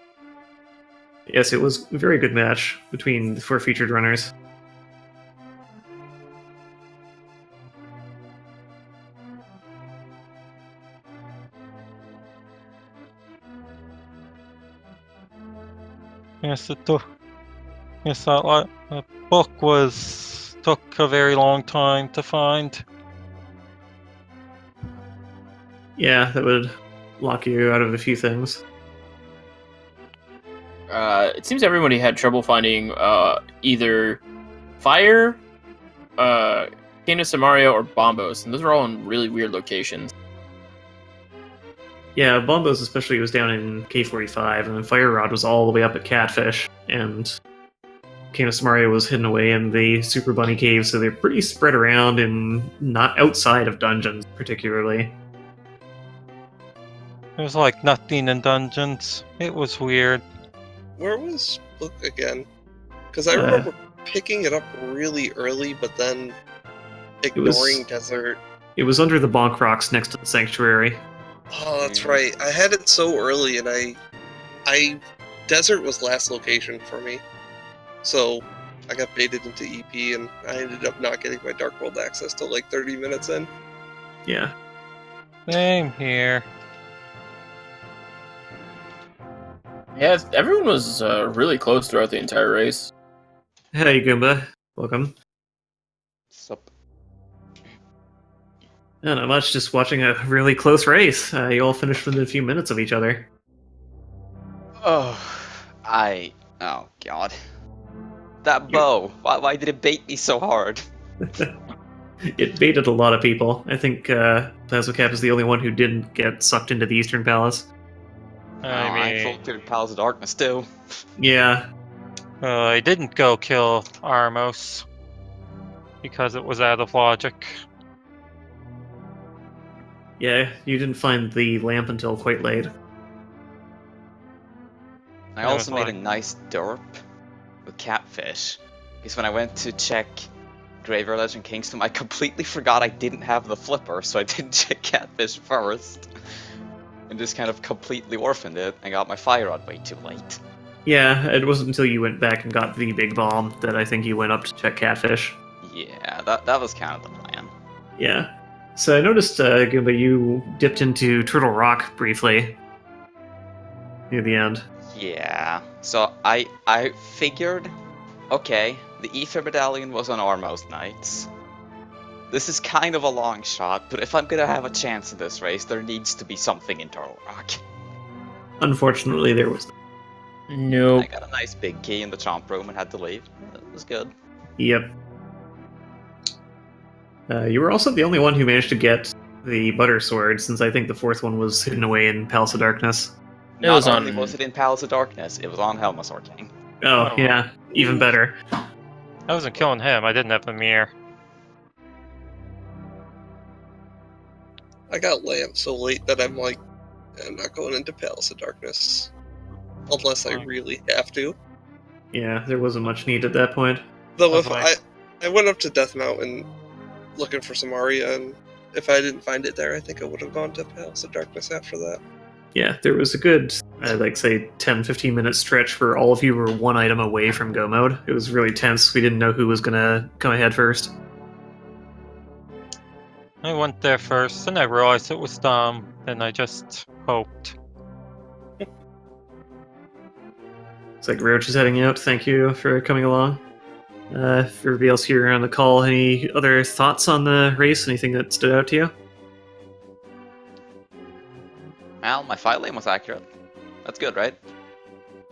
Yes, it was a very good match between the 4 featured runners. Yes, that book took a very long time to find. Yeah, that would lock you out of a few things. It seems everybody had trouble finding either Fire, Cane of Samaria, or Bombos, and those are all in really weird locations. Yeah, Bombos especially was down in K45, and then Fire Rod was all the way up at Catfish, and Cane of Samaria was hidden away in the Super Bunny Cave, so they're pretty spread around and not outside of dungeons, particularly. There was like nothing in dungeons. It was weird. Where was Book again? Because I remember picking it up really early, but then ignoring Desert. It was under the Bonk Rocks next to the Sanctuary. Oh, that's right. I had it so early, and I Desert was last location for me. So I got baited into EP, and I ended up not getting my Dark World access till like 30 minutes in. Yeah. Same here. Yeah, everyone was really close throughout the entire race. Hey, Goomba. Welcome. Sup? Not much, just watching a really close race. You all finished within a few minutes of each other. Oh god. That bow. Why did it bait me so hard? It baited a lot of people. I think Plasma Cap is the only one who didn't get sucked into the Eastern Palace. I flew to the Palace of Darkness too. Yeah. I didn't go kill Armos because it was out of logic. Yeah, you didn't find the lamp until quite late. I also made a nice derp with Catfish. Because when I went to check Graveyard Legend Kingdom, I completely forgot I didn't have the flipper, so I didn't check Catfish first. And just kind of completely orphaned it and got my Fire Rod way too late. Yeah, it wasn't until you went back and got the big bomb that I think you went up to check Catfish. Yeah, that was kind of the plan. Yeah. So I noticed, Goomba, you dipped into Turtle Rock briefly near the end. Yeah. So I figured, okay, the Ether Medallion was on Ormos nights. This is kind of a long shot, but if I'm gonna have a chance in this race, there needs to be something in Turtle Rock. Unfortunately, there was. Nope. I got a nice big key in the chomp room and had to leave. It was good. Yep. You were also the only one who managed to get the Butter Sword, since I think the fourth one was hidden away in Palace of Darkness. It was Not only on- was it in Palace of Darkness, it was on Helmasaur King. Oh, Oh. yeah. Even better. I wasn't killing him. I didn't have the mirror. I got Lamp so late that I'm like, I'm not going into Palace of Darkness. Unless I really have to. Yeah, there wasn't much need at that point. Though I if was like- I went up to Death Mountain looking for some Aria, and if I didn't find it there, I think I would have gone to Palace of Darkness after that. Yeah, there was a good, like, say, 10-15 minute stretch where all of you were one item away from go mode. It was really tense. We didn't know who was going to come ahead first. I went there first, and I realized it was Dom. Then I just hoped. It's like Roach is heading out. Thank you for coming along. For everybody else here on the call, any other thoughts on the race? Anything that stood out to you? Well, my fight lane was accurate. That's good, right?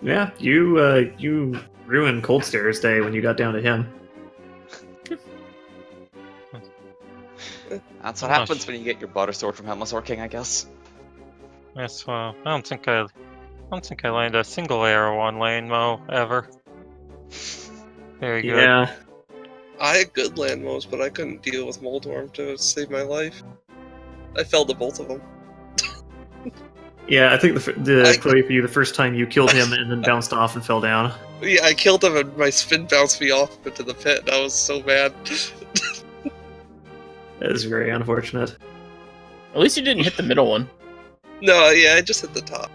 Yeah, you ruined Cold Stairs Day when you got down to him. That's what Oh, happens when you get your Butter Sword from Helmasaur King, I guess. Yes, well, I don't think I landed a single arrow on lane Mo ever. Very good. Yeah, I had good land mows, but I couldn't deal with Moldworm to save my life. I fell to both of them. yeah. I think the I- play for you the first time you killed him and then bounced off and fell down. Yeah, I killed him and my spin bounced me off into the pit, and I was so mad. That is very unfortunate. At least you didn't hit the middle one. No, yeah, I just hit the top.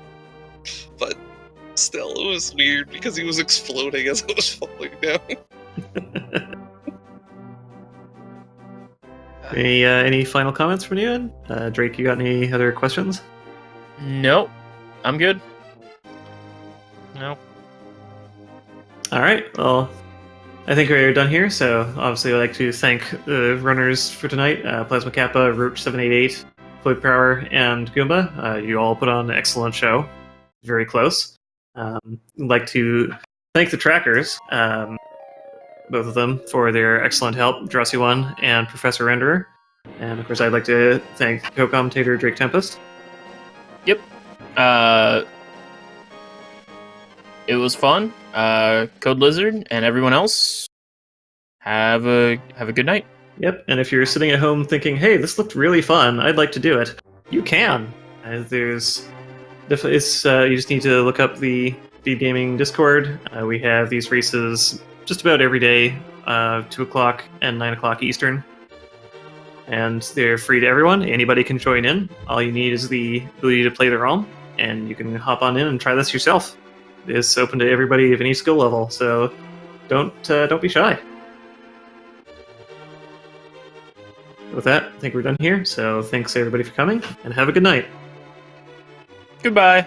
But still, it was weird because he was exploding as I was falling down. Any final comments from you? Drake, you got any other questions? Nope. I'm good. Nope. All right. Well, I think we're done here. So obviously, I'd like to thank the runners for tonight: Plasma Kappa, Roach788, Floyd Power, and Goomba. You all put on an excellent show. Very close. I'd like to thank the trackers, both of them, for their excellent help, Dressy One and Professor Renderer. And of course, I'd like to thank co-commentator Drake Tempest. Yep. It was fun. Code Lizard and everyone else, have a good night. Yep, and if you're sitting at home thinking, hey, this looked really fun, I'd like to do it, you can. You just need to look up the Speed Gaming Discord. We have these races just about every day, 2 o'clock and 9 o'clock Eastern. And they're free to everyone. Anybody can join in. All you need is the ability to play the ROM, and you can hop on in and try this yourself. It's open to everybody of any skill level, so don't be shy. With that, I think we're done here. So thanks everybody for coming, and have a good night. Goodbye.